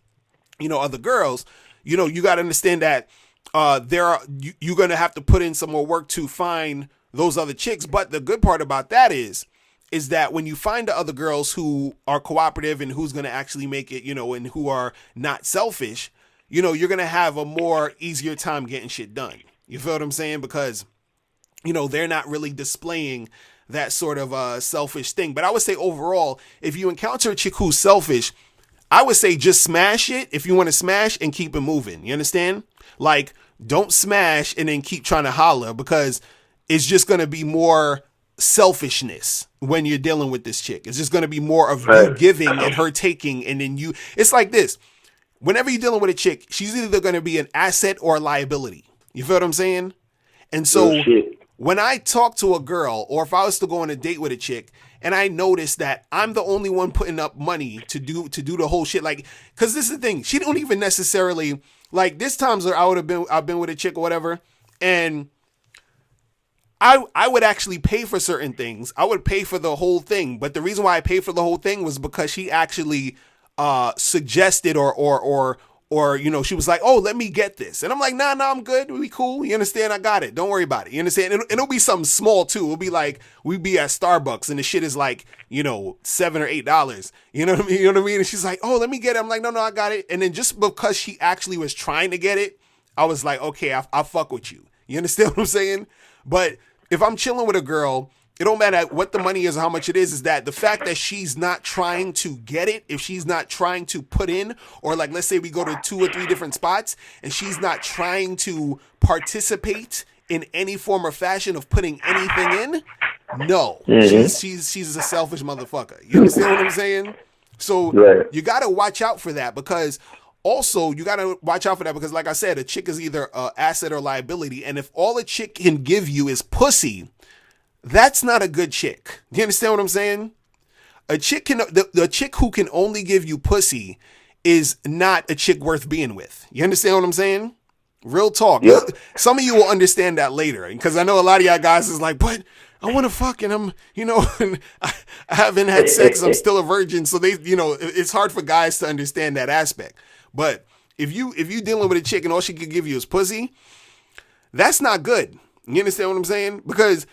you know, other girls, you know, you got to understand that you're going to have to put in some more work to find those other chicks. But the good part about that is that when you find the other girls who are cooperative and who's going to actually make it, you know, and who are not selfish, you know, you're going to have a more easier time getting shit done. You feel what I'm saying? Because, you know, they're not really displaying that sort of selfish thing. But I would say overall, if you encounter a chick who's selfish, I would say just smash it if you want to smash and keep it moving. You understand? Like, don't smash and then keep trying to holler, because it's just going to be more selfishness when you're dealing with this chick. It's just going to be more of you giving and her taking, and then it's like this. Whenever you're dealing with a chick, she's either going to be an asset or a liability. You feel what I'm saying? And so when I talk to a girl, or if I was to go on a date with a chick and I notice that I'm the only one putting up money to do the whole shit, like, cause this is the thing, she don't even necessarily, like, there's times where I've been with a chick or whatever, and I would actually pay for certain things. I would pay for the whole thing. But the reason why I paid for the whole thing was because she actually suggested or you know, she was like, oh, let me get this. And I'm like, nah, I'm good. We cool. You understand? I got it. Don't worry about it. You understand? It'll be something small too. It'll be like, we'd be at Starbucks and the shit is like, you know, $7 or $8. You know what I mean? You know what I mean? And she's like, oh, let me get it. I'm like, no, I got it. And then just because she actually was trying to get it, I was like, okay, I'll fuck with you. You understand what I'm saying? But if I'm chilling with a girl, it don't matter what the money is or how much it is that the fact that she's not trying to get it, if she's not trying to put in, or like, let's say we go to 2 or 3 different spots and she's not trying to participate in any form or fashion of putting anything in, no, she's a selfish motherfucker. You understand what I'm saying? So you got to watch out for that, because also, you got to watch out for that because, like I said, a chick is either an asset or liability. And if all a chick can give you is pussy, that's not a good chick. Do you understand what I'm saying? A chick the chick who can only give you pussy is not a chick worth being with. You understand what I'm saying? Real talk. Yep. Some of you will understand that later, because I know a lot of y'all guys is like, but I want to fuck and I'm, you know, I haven't had sex. I'm still a virgin. So they, you know, it's hard for guys to understand that aspect. But if you dealing with a chick and all she can give you is pussy, that's not good. You understand what I'm saying? Because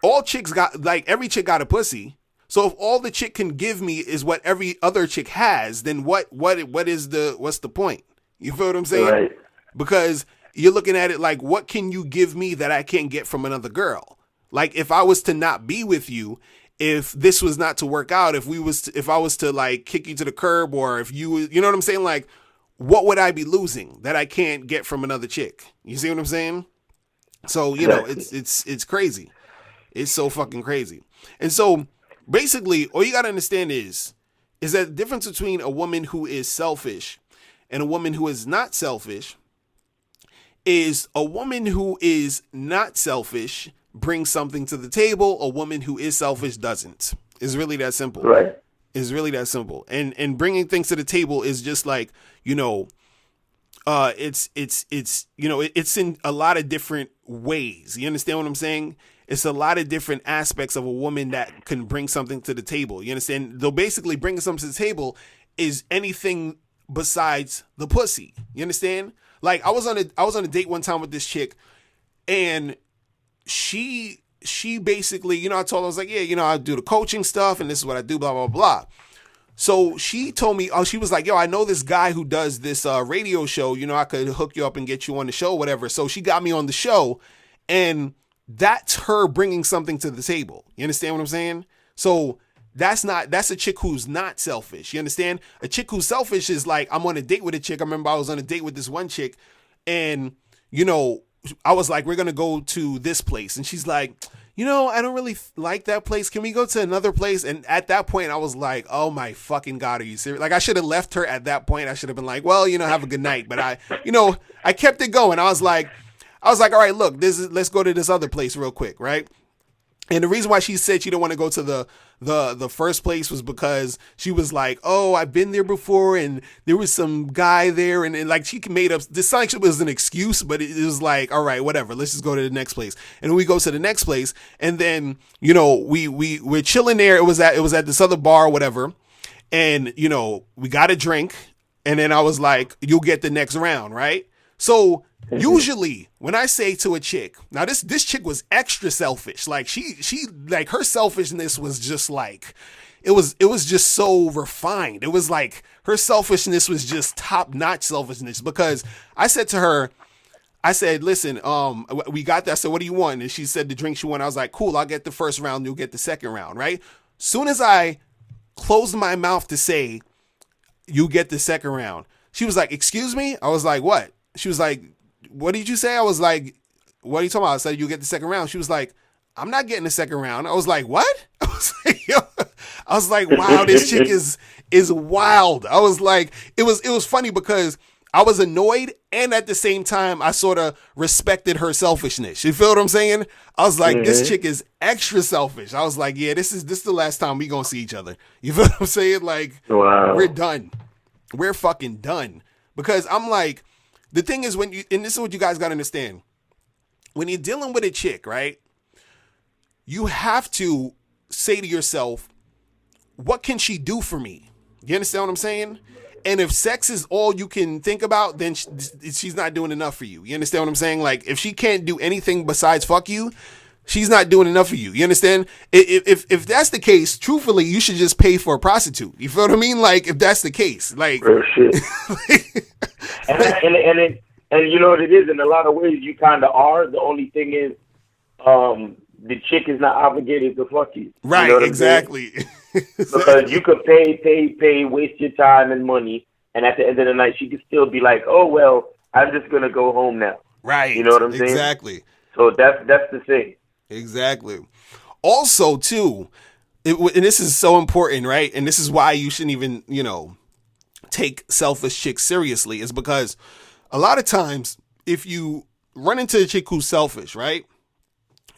all chicks got, like, every chick got a pussy. So if all the chick can give me is what every other chick has, then what's the point? You feel what I'm saying? Right. Because you're looking at it like, what can you give me that I can't get from another girl? Like, if I was to not be with you, if this was not to work out, if I was to like kick you to the curb, or if you know what I'm saying? Like, what would I be losing that I can't get from another chick? You see what I'm saying? So, you know, it's crazy. It's so fucking crazy. And so basically all you got to understand is that the difference between a woman who is selfish and a woman who is not selfish is a woman who is not selfish brings something to the table. A woman who is selfish doesn't. It's really that simple. Right. It's really that simple. And bringing things to the table is just like, you know, it's you know, it's in a lot of different ways. You understand what I'm saying? It's a lot of different aspects of a woman that can bring something to the table. You understand? Though basically bringing something to the table is anything besides the pussy. You understand? Like, I was on a date one time with this chick, and she basically, you know, I told her, I was like, yeah, you know, I do the coaching stuff and this is what I do, blah, blah, blah. So she told me, she was like, yo, I know this guy who does this radio show, you know, I could hook you up and get you on the show, whatever. So she got me on the show, and that's her bringing something to the table. You understand what I'm saying? So that's a chick who's not selfish. You understand? A chick who's selfish is like, I'm on a date with a chick. I remember I was on a date with this one chick, and, you know, I was like, we're going to go to this place. And she's like, I don't really like that place. Can we go to another place? And at that point, I was like, oh my fucking God, are you serious? Like, I should have left her at that point. I should have been like, well, have a good night. But I kept it going. I was like, all right, look, let's go to this other place real quick, right? And the reason why she said she didn't want to go to the first place was because she was like, oh, I've been there before and there was some guy there. And like she made up, this sounded like it was an excuse, but it was like, all right, whatever. Let's just go to the next place. And we go to the next place. And then, we're chilling there. It was at this other bar or whatever. And, we got a drink. And then I was like, you'll get the next round, right? So usually when I say to a chick, now this chick was extra selfish. Like she like her selfishness was just like, it was just so refined. It was like her selfishness was just top notch selfishness, because I said to her, I said, listen, we got that. I said, what do you want? And she said the drink she wanted. I was like, cool, I'll get the first round. You'll get the second round. Right. Soon as I closed my mouth to say, you get the second round, she was like, excuse me? I was like, what? She was like, what did you say? I was like, what are you talking about? I said, you get the second round. She was like, I'm not getting the second round. I was like, what? I was like, wow, this chick is wild. I was like, it was funny because I was annoyed, and at the same time, I sort of respected her selfishness. You feel what I'm saying? I was like, this chick is extra selfish. I was like, yeah, this is the last time we gonna see each other. You feel what I'm saying? Like, wow. We're done. We're fucking done. Because I'm like, the thing is, and this is what you guys got to understand, when you're dealing with a chick, right, you have to say to yourself, what can she do for me? You understand what I'm saying? And if sex is all you can think about, then she's not doing enough for you. You understand what I'm saying? Like, if she can't do anything besides fuck you, she's not doing enough for you. You understand? If that's the case, truthfully, you should just pay for a prostitute. You feel what I mean? Like, if that's the case, like, real shit. And you know what it is, in a lot of ways you kind of are. The only thing is, the chick is not obligated to fuck you. Right, you know exactly. Because you could pay, waste your time and money, and at the end of the night, she could still be like, oh, well, I'm just going to go home now. Right. You know what I'm saying? Exactly. So that's the thing. Exactly. Also, too, and this is so important, right? And this is why you shouldn't even, take selfish chicks seriously, is because a lot of times if you run into a chick who's selfish, right,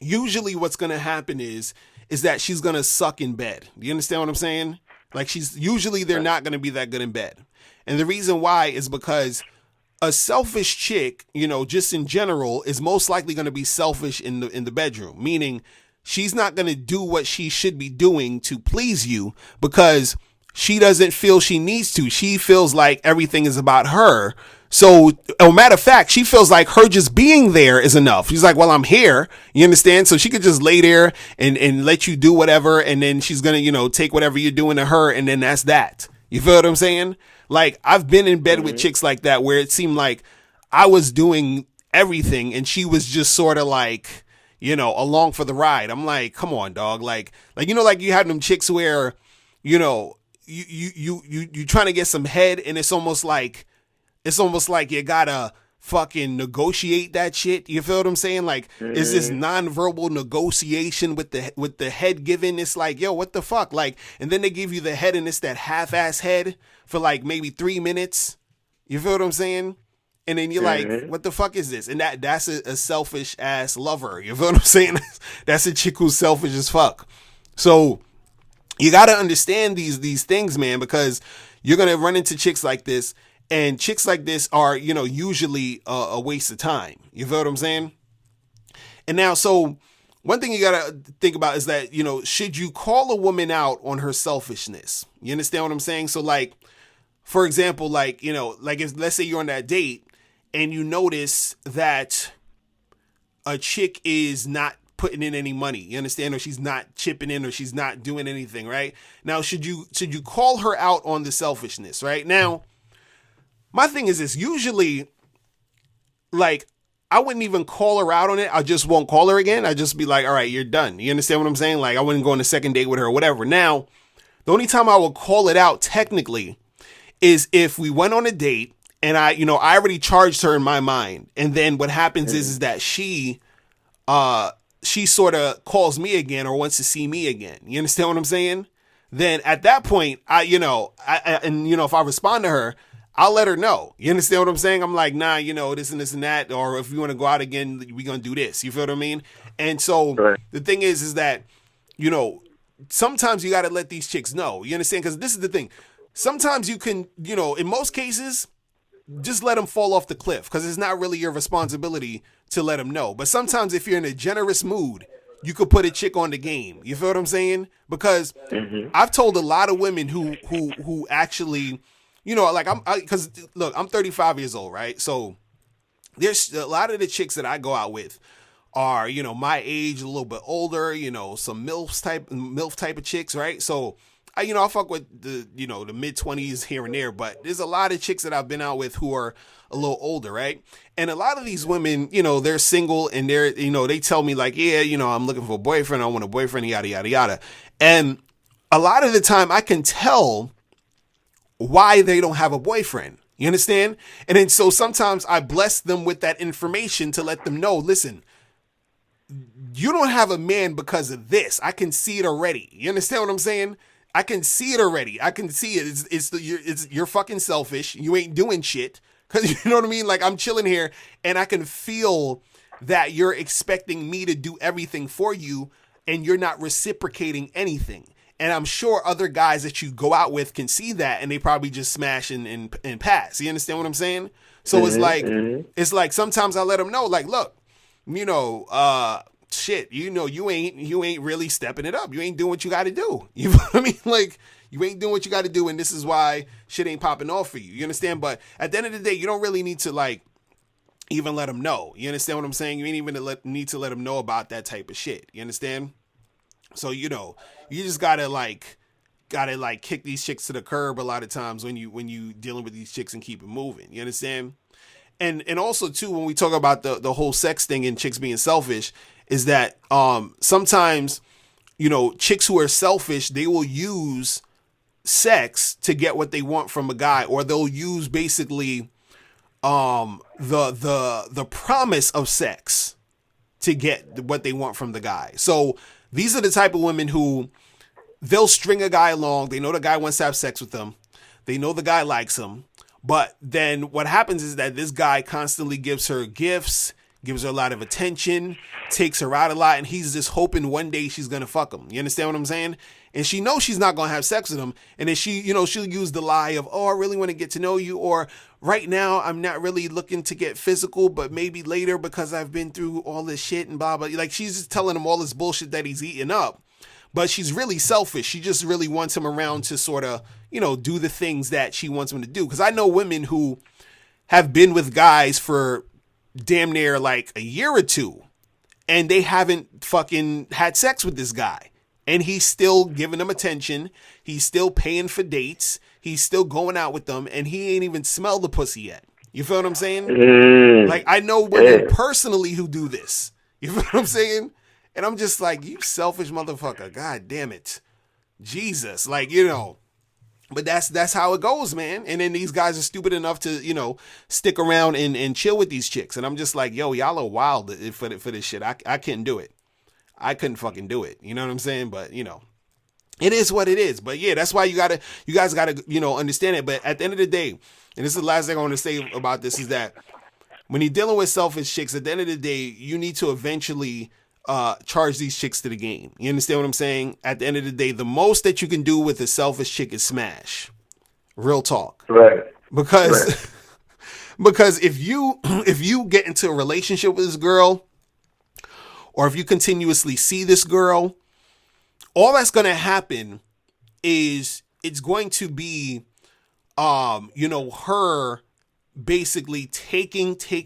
usually what's going to happen is that she's going to suck in bed. Do you understand what I'm saying? Like, they're not going to be that good in bed. And the reason why is because a selfish chick, just in general, is most likely going to be selfish in the bedroom, meaning she's not going to do what she should be doing to please you because she doesn't feel she needs to. She feels like everything is about her. So, matter of fact, she feels like her just being there is enough. She's like, well, I'm here. You understand? So she could just lay there and let you do whatever. And then she's going to, take whatever you're doing to her. And then that's that. You feel what I'm saying? Like, I've been in bed with chicks like that where it seemed like I was doing everything and she was just sort of like, along for the ride. I'm like, come on, dog. Like you had them chicks where, you trying to get some head and it's almost like you gotta fucking negotiate that shit. You feel what I'm saying? Like, it's this nonverbal negotiation with the head given. It's like, yo, what the fuck? Like, and then they give you the head and it's that half-ass head for like maybe 3 minutes. You feel what I'm saying? And then you're like, what the fuck is this? And that's a selfish ass lover. You feel what I'm saying? That's a chick who's selfish as fuck. So you got to understand these things, man, because you're going to run into chicks like this, and chicks like this are, usually a waste of time. You feel what I'm saying? And now, so one thing you got to think about is that, should you call a woman out on her selfishness? You understand what I'm saying? So like, for example, like, if, let's say you're on that date and you notice that a chick is not putting in any money, you understand, or she's not chipping in, or she's not doing anything, right? Now, should you call her out on the selfishness, right? Now, my thing is this, usually, like, I wouldn't even call her out on it. I just won't call her again. I just be like, all right, you're done. You understand what I'm saying? Like, I wouldn't go on a second date with her or whatever. Now, the only time I will call it out technically is if we went on a date and I already charged her in my mind. And then what happens is that she she sort of calls me again or wants to see me again, you understand what I'm saying? Then at that point, if I respond to her, I'll let her know. You understand what I'm saying? I'm like, nah, this and this and that. Or if we want to go out again, we're going to do this. You feel what I mean? And so the thing is that, sometimes you got to let these chicks know. You understand? Because this is the thing. Sometimes you can, in most cases, just let them fall off the cliff because it's not really your responsibility to let them know. But sometimes if you're in a generous mood, you could put a chick on the game. You feel what I'm saying? Because I've told a lot of women who actually, I'm 35 years old, right? So there's a lot of the chicks that I go out with are, my age, a little bit older, some MILF type of chicks, right? So I fuck with the mid 20s here and there, but there's a lot of chicks that I've been out with who are a little older, right? And a lot of these women, they're single and they're, they tell me like, yeah, I'm looking for a boyfriend. I want a boyfriend, yada, yada, yada. And a lot of the time I can tell why they don't have a boyfriend. You understand? And then so sometimes I bless them with that information to let them know, listen, you don't have a man because of this. I can see it already. You understand what I'm saying? I can see it already. I can see it. You're fucking selfish. You ain't doing shit. Cause you know what I mean? Like I'm chilling here and I can feel that you're expecting me to do everything for you and you're not reciprocating anything. And I'm sure other guys that you go out with can see that and they probably just smash and pass. You understand what I'm saying? So it's like sometimes I let them know, like, look, shit, you ain't really stepping it up. You ain't doing what you got to do. You know what I mean? Like, you ain't doing what you got to do, and this is why shit ain't popping off for you. You understand? But at the end of the day, you don't really need to like even let them know. You understand what I'm saying? You ain't even need to let them know about that type of shit. You understand? So you just gotta kick these chicks to the curb a lot of times when you dealing with these chicks and keep it moving. You understand? And also too, when we talk about the whole sex thing and chicks being selfish, is that sometimes chicks who are selfish, they will use sex to get what they want from a guy, or they'll use basically the promise of sex to get what they want from the guy. So these are the type of women who they'll string a guy along. They know the guy wants to have sex with them. They know the guy likes them. But then what happens is that this guy constantly gives her gifts, gives her a lot of attention, takes her out a lot, and he's just hoping one day she's going to fuck him. You understand what I'm saying? And she knows she's not going to have sex with him. And then she'll use the lie of, oh, I really want to get to know you. Or right now, I'm not really looking to get physical, but maybe later because I've been through all this shit and blah, blah. Like she's just telling him all this bullshit that he's eating up. But she's really selfish. She just really wants him around to sort of, do the things that she wants him to do. Because I know women who have been with guys for damn near like a year or two, and they haven't fucking had sex with this guy. And he's still giving them attention. He's still paying for dates. He's still going out with them, and he ain't even smelled the pussy yet. You feel what I'm saying? Like, I know women personally who do this. You feel what I'm saying? And I'm just like, you selfish motherfucker. God damn it. Jesus. Like, but that's how it goes, man. And then these guys are stupid enough to, stick around and chill with these chicks. And I'm just like, yo, y'all are wild for this shit. I couldn't do it. I couldn't fucking do it. You know what I'm saying? But, it is what it is. But yeah, that's why you guys gotta, understand it. But at the end of the day, and this is the last thing I want to say about this, is that when you're dealing with selfish chicks, at the end of the day, you need to eventually charge these chicks to the game. You understand what I'm saying? At the end of the day, the most that you can do with a selfish chick is smash. Real talk. Right. Because if you get into a relationship with this girl, or if you continuously see this girl, all that's going to happen is it's going to be, her basically taking from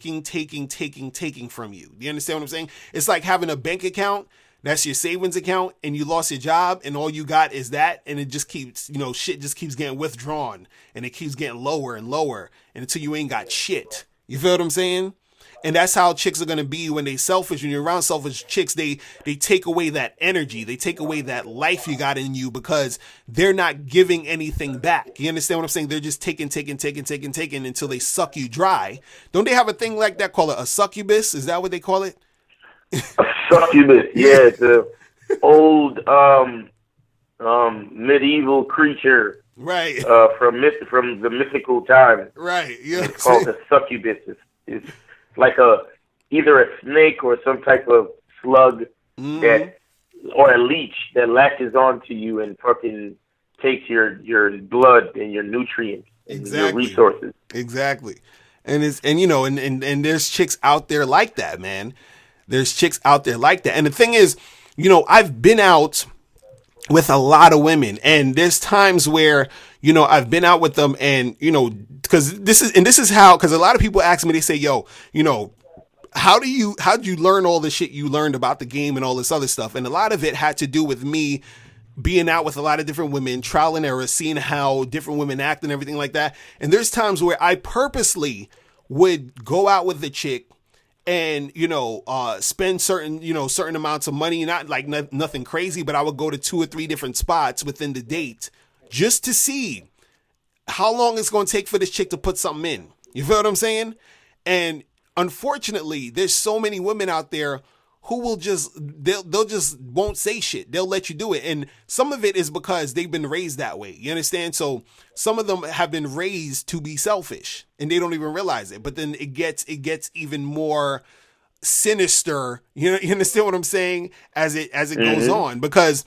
you. Do you understand what I'm saying? It's like having a bank account that's your savings account, and you lost your job, and all you got is that, and it just keeps, shit just keeps getting withdrawn, and it keeps getting lower and lower, and until you ain't got shit. You feel what I'm saying? And that's how chicks are going to be when they selfish. When you're around selfish chicks, they take away that energy. They take away that life you got in you because they're not giving anything back. You understand what I'm saying? They're just taking until they suck you dry. Don't they have a thing like that called a succubus? Is that what they call it? A succubus, yeah, it's a old medieval creature, right? From the mythical time. Right. Yeah. It's called a succubus. It's like either a snake or some type of slug that, or a leech that latches onto you and fucking takes your blood and your nutrients, and your resources. Exactly. And and there's chicks out there like that, man. There's chicks out there like that. And the thing is, I've been out with a lot of women, and there's times where, I've been out with them, and, because this is how, because a lot of people ask me, they say, yo, how'd you learn all the shit you learned about the game and all this other stuff? And a lot of it had to do with me being out with a lot of different women, trial and error, seeing how different women act and everything like that. And there's times where I purposely would go out with the chick and, spend certain amounts of money, not like nothing crazy, but I would go to 2 or 3 different spots within the date just to see how long it's going to take for this chick to put something in. You feel what I'm saying? And unfortunately, there's so many women out there who will they'll just won't say shit. They'll let you do it. And some of it is because they've been raised that way. You understand? So some of them have been raised to be selfish and they don't even realize it. But then it gets even more sinister. You understand what I'm saying? As it goes on, because,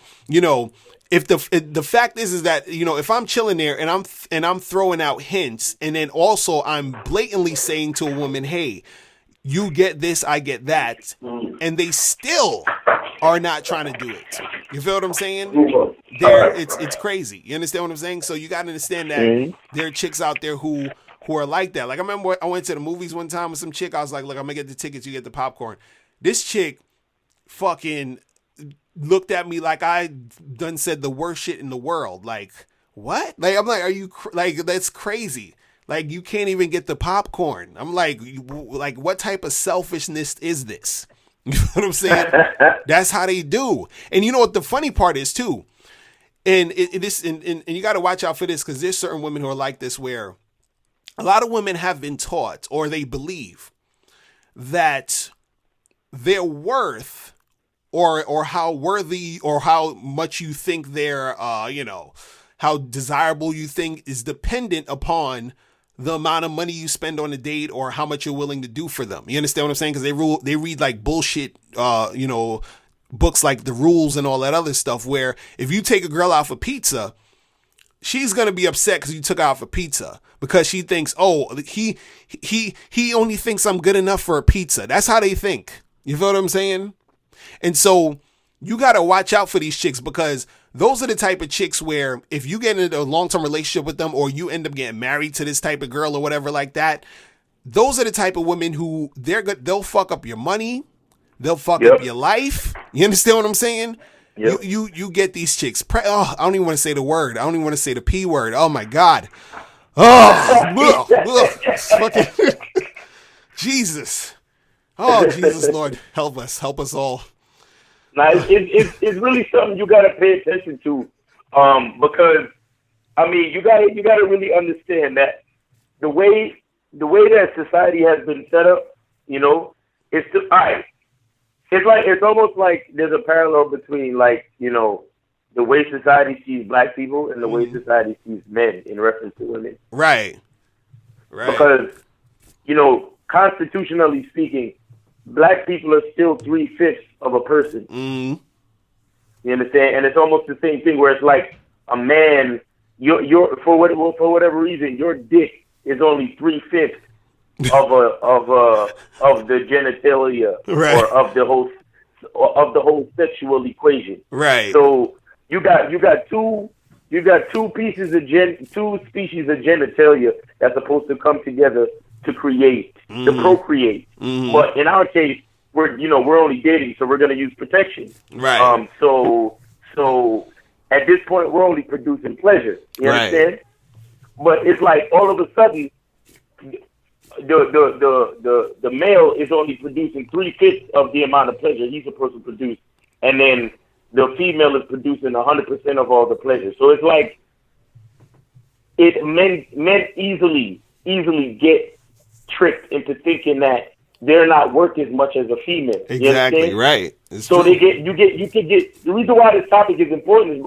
if the fact is that, if I'm chilling there and I'm throwing out hints, and then also I'm blatantly saying to a woman, hey, you get this, I get that, and they still are not trying to do it. You feel what I'm saying? It's crazy. You understand what I'm saying? So you got to understand that there are chicks out there who are like that. Like, I remember I went to the movies one time with some chick. I was like, look, I'm gonna get the tickets, you get the popcorn. This chick fucking looked at me like I done said the worst shit in the world. Like, what? Like, I'm like, are you like, that's crazy. Like, you can't even get the popcorn. I'm like, what type of selfishness is this? You know what I'm saying? That's how they do. And you know what the funny part is too? And and you got to watch out for this, because there's certain women who are like this, where a lot of women have been taught, or they believe, that their worth or how worthy or how much you think they're, how desirable you think is dependent upon the amount of money you spend on a date or how much you're willing to do for them. You understand what I'm saying? Because they read like bullshit, books like The Rules and all that other stuff, where if you take a girl out for pizza, she's going to be upset because you took her out for pizza, because she thinks, oh, he only thinks I'm good enough for a pizza. That's how they think. You feel what I'm saying? And so you got to watch out for these chicks, because those are the type of chicks where if you get into a long-term relationship with them, or you end up getting married to this type of girl or whatever like that, those are the type of women who they'll fuck up your money. They'll fuck up your life. You understand what I'm saying? Yep. You get these chicks. I don't even want to say the word. I don't even want to say the P word. Oh my God. Oh, fucking Jesus. Oh, Jesus, Lord, help us all. Now, it's really something you got to pay attention to, because I mean, you got to really understand that the way that society has been set up, it's all right. It's almost like there's a parallel between, like, the way society sees black people and the way society sees men in reference to women. Right. Because, constitutionally speaking, black people are still 3/5 of a person. You understand? And it's almost the same thing where it's like a man, for whatever reason, your dick is only 3/5 of the genitalia, right, or of the whole sexual equation. Right. So you got two species of genitalia that's supposed to come together to create, to procreate. But in our case, we're only dating, so we're going to use protection. Right. So at this point, we're only producing pleasure. You understand? But it's like all of a sudden, the male is only producing 3/5 of the amount of pleasure he's supposed to produce, and then the female is producing 100% of all the pleasure. So it's like men easily get tricked into thinking that they're not worth as much as a female. Exactly, right. It's so true. you can get the reason why this topic is important is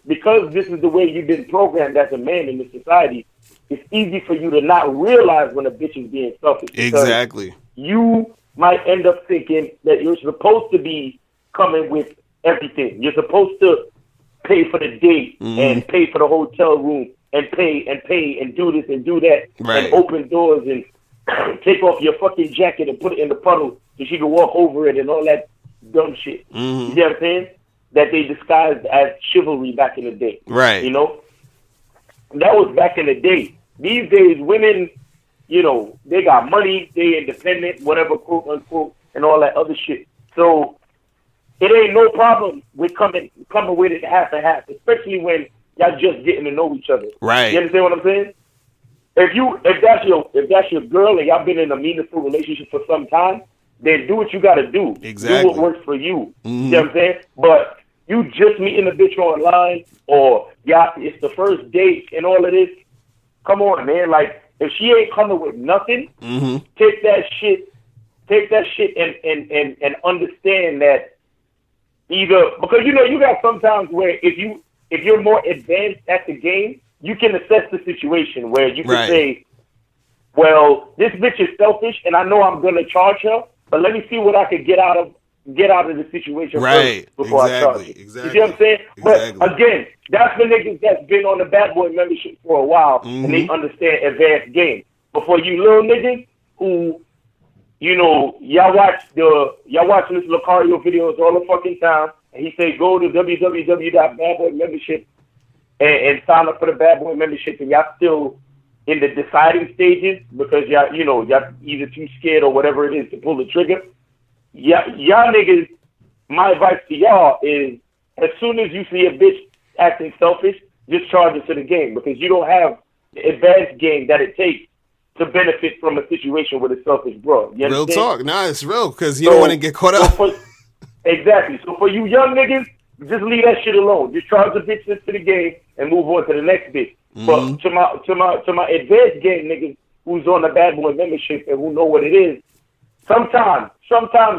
because this is the way you've been programmed as a man in this society. It's easy for you to not realize when a bitch is being selfish. Exactly. You might end up thinking that you're supposed to be coming with everything. You're supposed to pay for the date and pay for the hotel room and pay and do this and do that and open doors and take off your fucking jacket and put it in the puddle so she can walk over it and all that dumb shit. You know what I'm saying? That they disguised as chivalry back in the day. Right. You know? That was back in the day. These days, women, you know, they got money, they independent, whatever, quote unquote, and all that other shit. So it ain't no problem with coming with it half and half, especially when y'all just getting to know each other. Right. You understand what I'm saying? If that's your girl and y'all been in a meaningful relationship for some time, then do what you gotta do. Exactly. Do what works for you. You know what I'm saying? But you just meeting a bitch online or y'all it's the first date and all of this. Come on, man. Like, if she ain't coming with nothing, take that shit and understand that either because you know you got sometimes where if you're more advanced at the game, you can assess the situation where you can say, well, this bitch is selfish and I know I'm gonna charge her, but let me see what I could get out of the situation first before I charge her. You see what I'm saying? But again, that's the niggas that's been on the Bad Boy membership for a while and they understand advanced game. But for you little niggas who, you know, y'all watch this Lucario videos all the fucking time, and he say go to www.badboymembership and sign up for the Bad Boy membership, and y'all still in the deciding stages because y'all either too scared or whatever it is to pull the trigger. Y'all niggas, my advice to y'all is as soon as you see a bitch acting selfish, just charge it to the game because you don't have the advanced game that it takes to benefit from a situation with a selfish bro. You real understand? talk. Nah, it's real because you don't want to get caught up. Exactly. So for you young niggas, just leave that shit alone. Just charge the bitch into the game and move on to the next bitch. But to my advanced game niggas who's on the Bad Boy membership and who know what it is, sometimes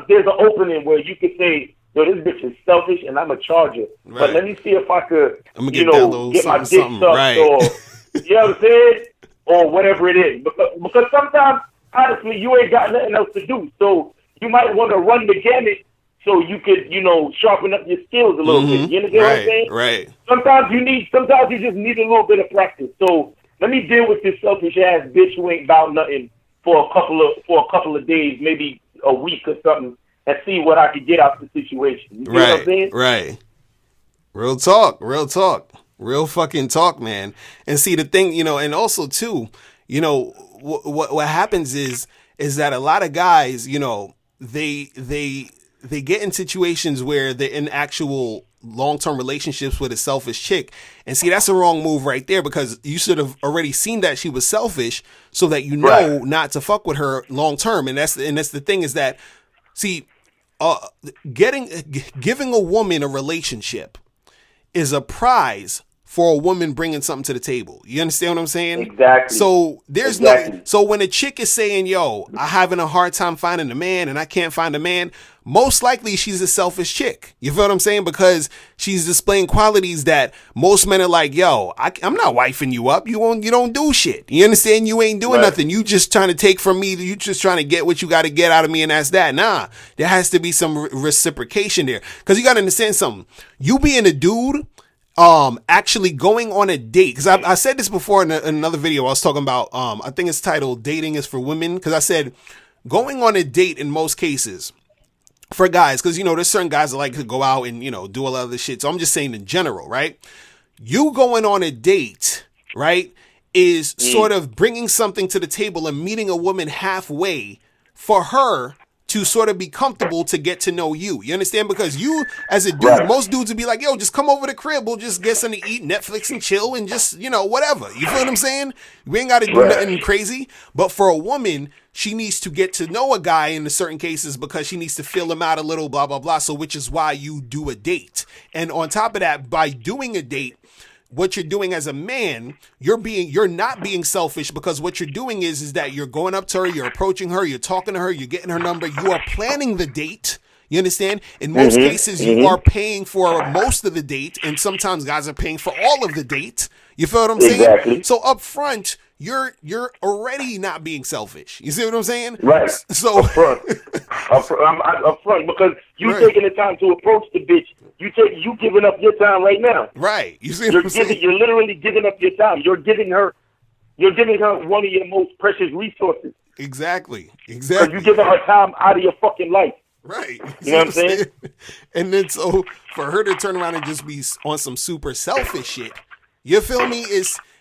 there's an opening where you could say, yo, this bitch is selfish and I'm a charger. Right. But let me see if I could, get my dick sucked or, you know what I'm saying? Or whatever it is. Because sometimes, honestly, you ain't got nothing else to do. So you might want to run the gamut so you could, sharpen up your skills a little bit. You understand what I'm saying? Right. Sometimes you just need a little bit of practice. So let me deal with this selfish ass bitch who ain't about nothing for a couple of days, maybe a week or something, and see what I could get out of the situation. You see what I'm saying? Right. Real talk. Real fucking talk, man. And see the thing, and also too, what happens is that a lot of guys, they get in situations where they're in actual long-term relationships with a selfish chick. And see, that's a wrong move right there because you should have already seen that she was selfish so that you know not to fuck with her long-term. And that's the thing is that, see, giving a woman a relationship is a prize for a woman bringing something to the table. You understand what I'm saying? Exactly. So so when a chick is saying, yo, I'm having a hard time finding a man and I can't find a man, most likely she's a selfish chick. You feel what I'm saying? Because she's displaying qualities that most men are like, yo, I'm not wifing you up. You don't do shit. You understand? You ain't doing nothing. You just trying to take from me. You just trying to get what you got to get out of me and that's that. Nah, there has to be some reciprocation there. Because you got to understand something. You being a dude, actually going on a date, because I said this before in another video. I was talking about, I think it's titled Dating is for Women, because I said going on a date in most cases for guys, because, there's certain guys that like to go out and, do a lot of this shit. So I'm just saying in general, right? You going on a date, right, is sort of bringing something to the table and meeting a woman halfway for her to sort of be comfortable to get to know you. You understand? Because you, as a dude, most dudes would be like, yo, just come over to the crib. We'll just get something to eat, Netflix and chill and just, whatever. You feel what I'm saying? We ain't got to do nothing crazy. But for a woman, she needs to get to know a guy in certain cases because she needs to feel him out a little, blah, blah, blah. So which is why you do a date. And on top of that, by doing a date, what you're doing as a man, you're not being selfish, because what you're doing is that you're going up to her, you're approaching her, you're talking to her, you're getting her number, you are planning the date. You understand? In most cases, you are paying for most of the date, and sometimes guys are paying for all of the date. You feel what I'm saying? Exactly. So up front, you're already not being selfish. You see what I'm saying? Right. So up front, because you taking the time to approach the bitch. You giving up your time right now. Right. You see what I'm saying? You're literally giving up your time. You're giving her one of your most precious resources. Exactly. Because you're giving her time out of your fucking life. Right. You know what I'm saying? And then so for her to turn around and just be on some super selfish shit, you feel me?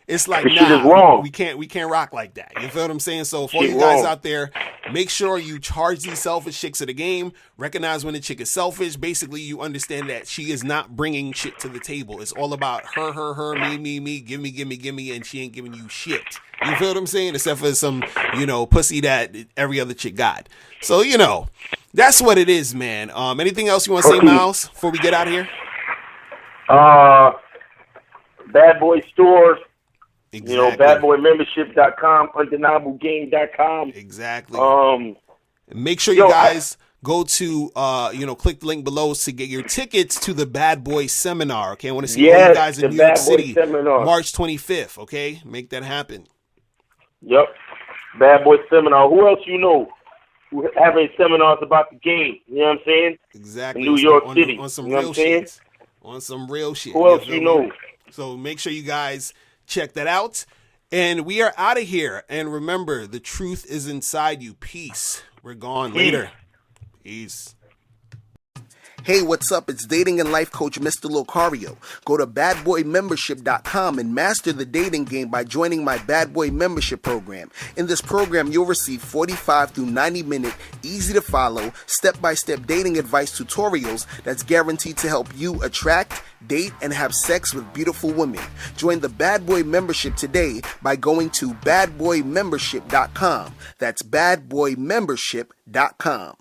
It's like, shit is wrong. we can't rock like that. You feel what I'm saying? So for all Shit you guys wrong. out there, make sure you charge these selfish chicks of the game. Recognize when the chick is selfish. Basically, you understand that she is not bringing shit to the table. It's all about her, me, give me, and she ain't giving you shit. You feel what I'm saying? Except for some, pussy that every other chick got. So, that's what it is, man. Anything else you want to say, Miles, before we get out of here? Bad Boy Stores. Exactly. badboymembership.com, undeniablegame.com. Exactly. Make sure you guys go to, click the link below to get your tickets to the Bad Boy Seminar. Okay, I want to see all you guys in New York City, March 25th. Okay, make that happen. Yep, Bad Boy Seminar. Who else who having seminars about the game? You know what I'm saying? Exactly. In New York City. On some you know real what I'm saying? shit. On some real shit. Who else you know? So make sure you guys check that out. And we are out of here. And remember, the truth is inside you. Peace. We're gone. Later. Peace. Hey, what's up? It's dating and life coach Mr. Locario. Go to badboymembership.com and master the dating game by joining my Bad Boy membership program. In this program, you'll receive 45 through 90-minute, easy-to-follow, step-by-step dating advice tutorials that's guaranteed to help you attract, date, and have sex with beautiful women. Join the Bad Boy membership today by going to badboymembership.com. That's badboymembership.com.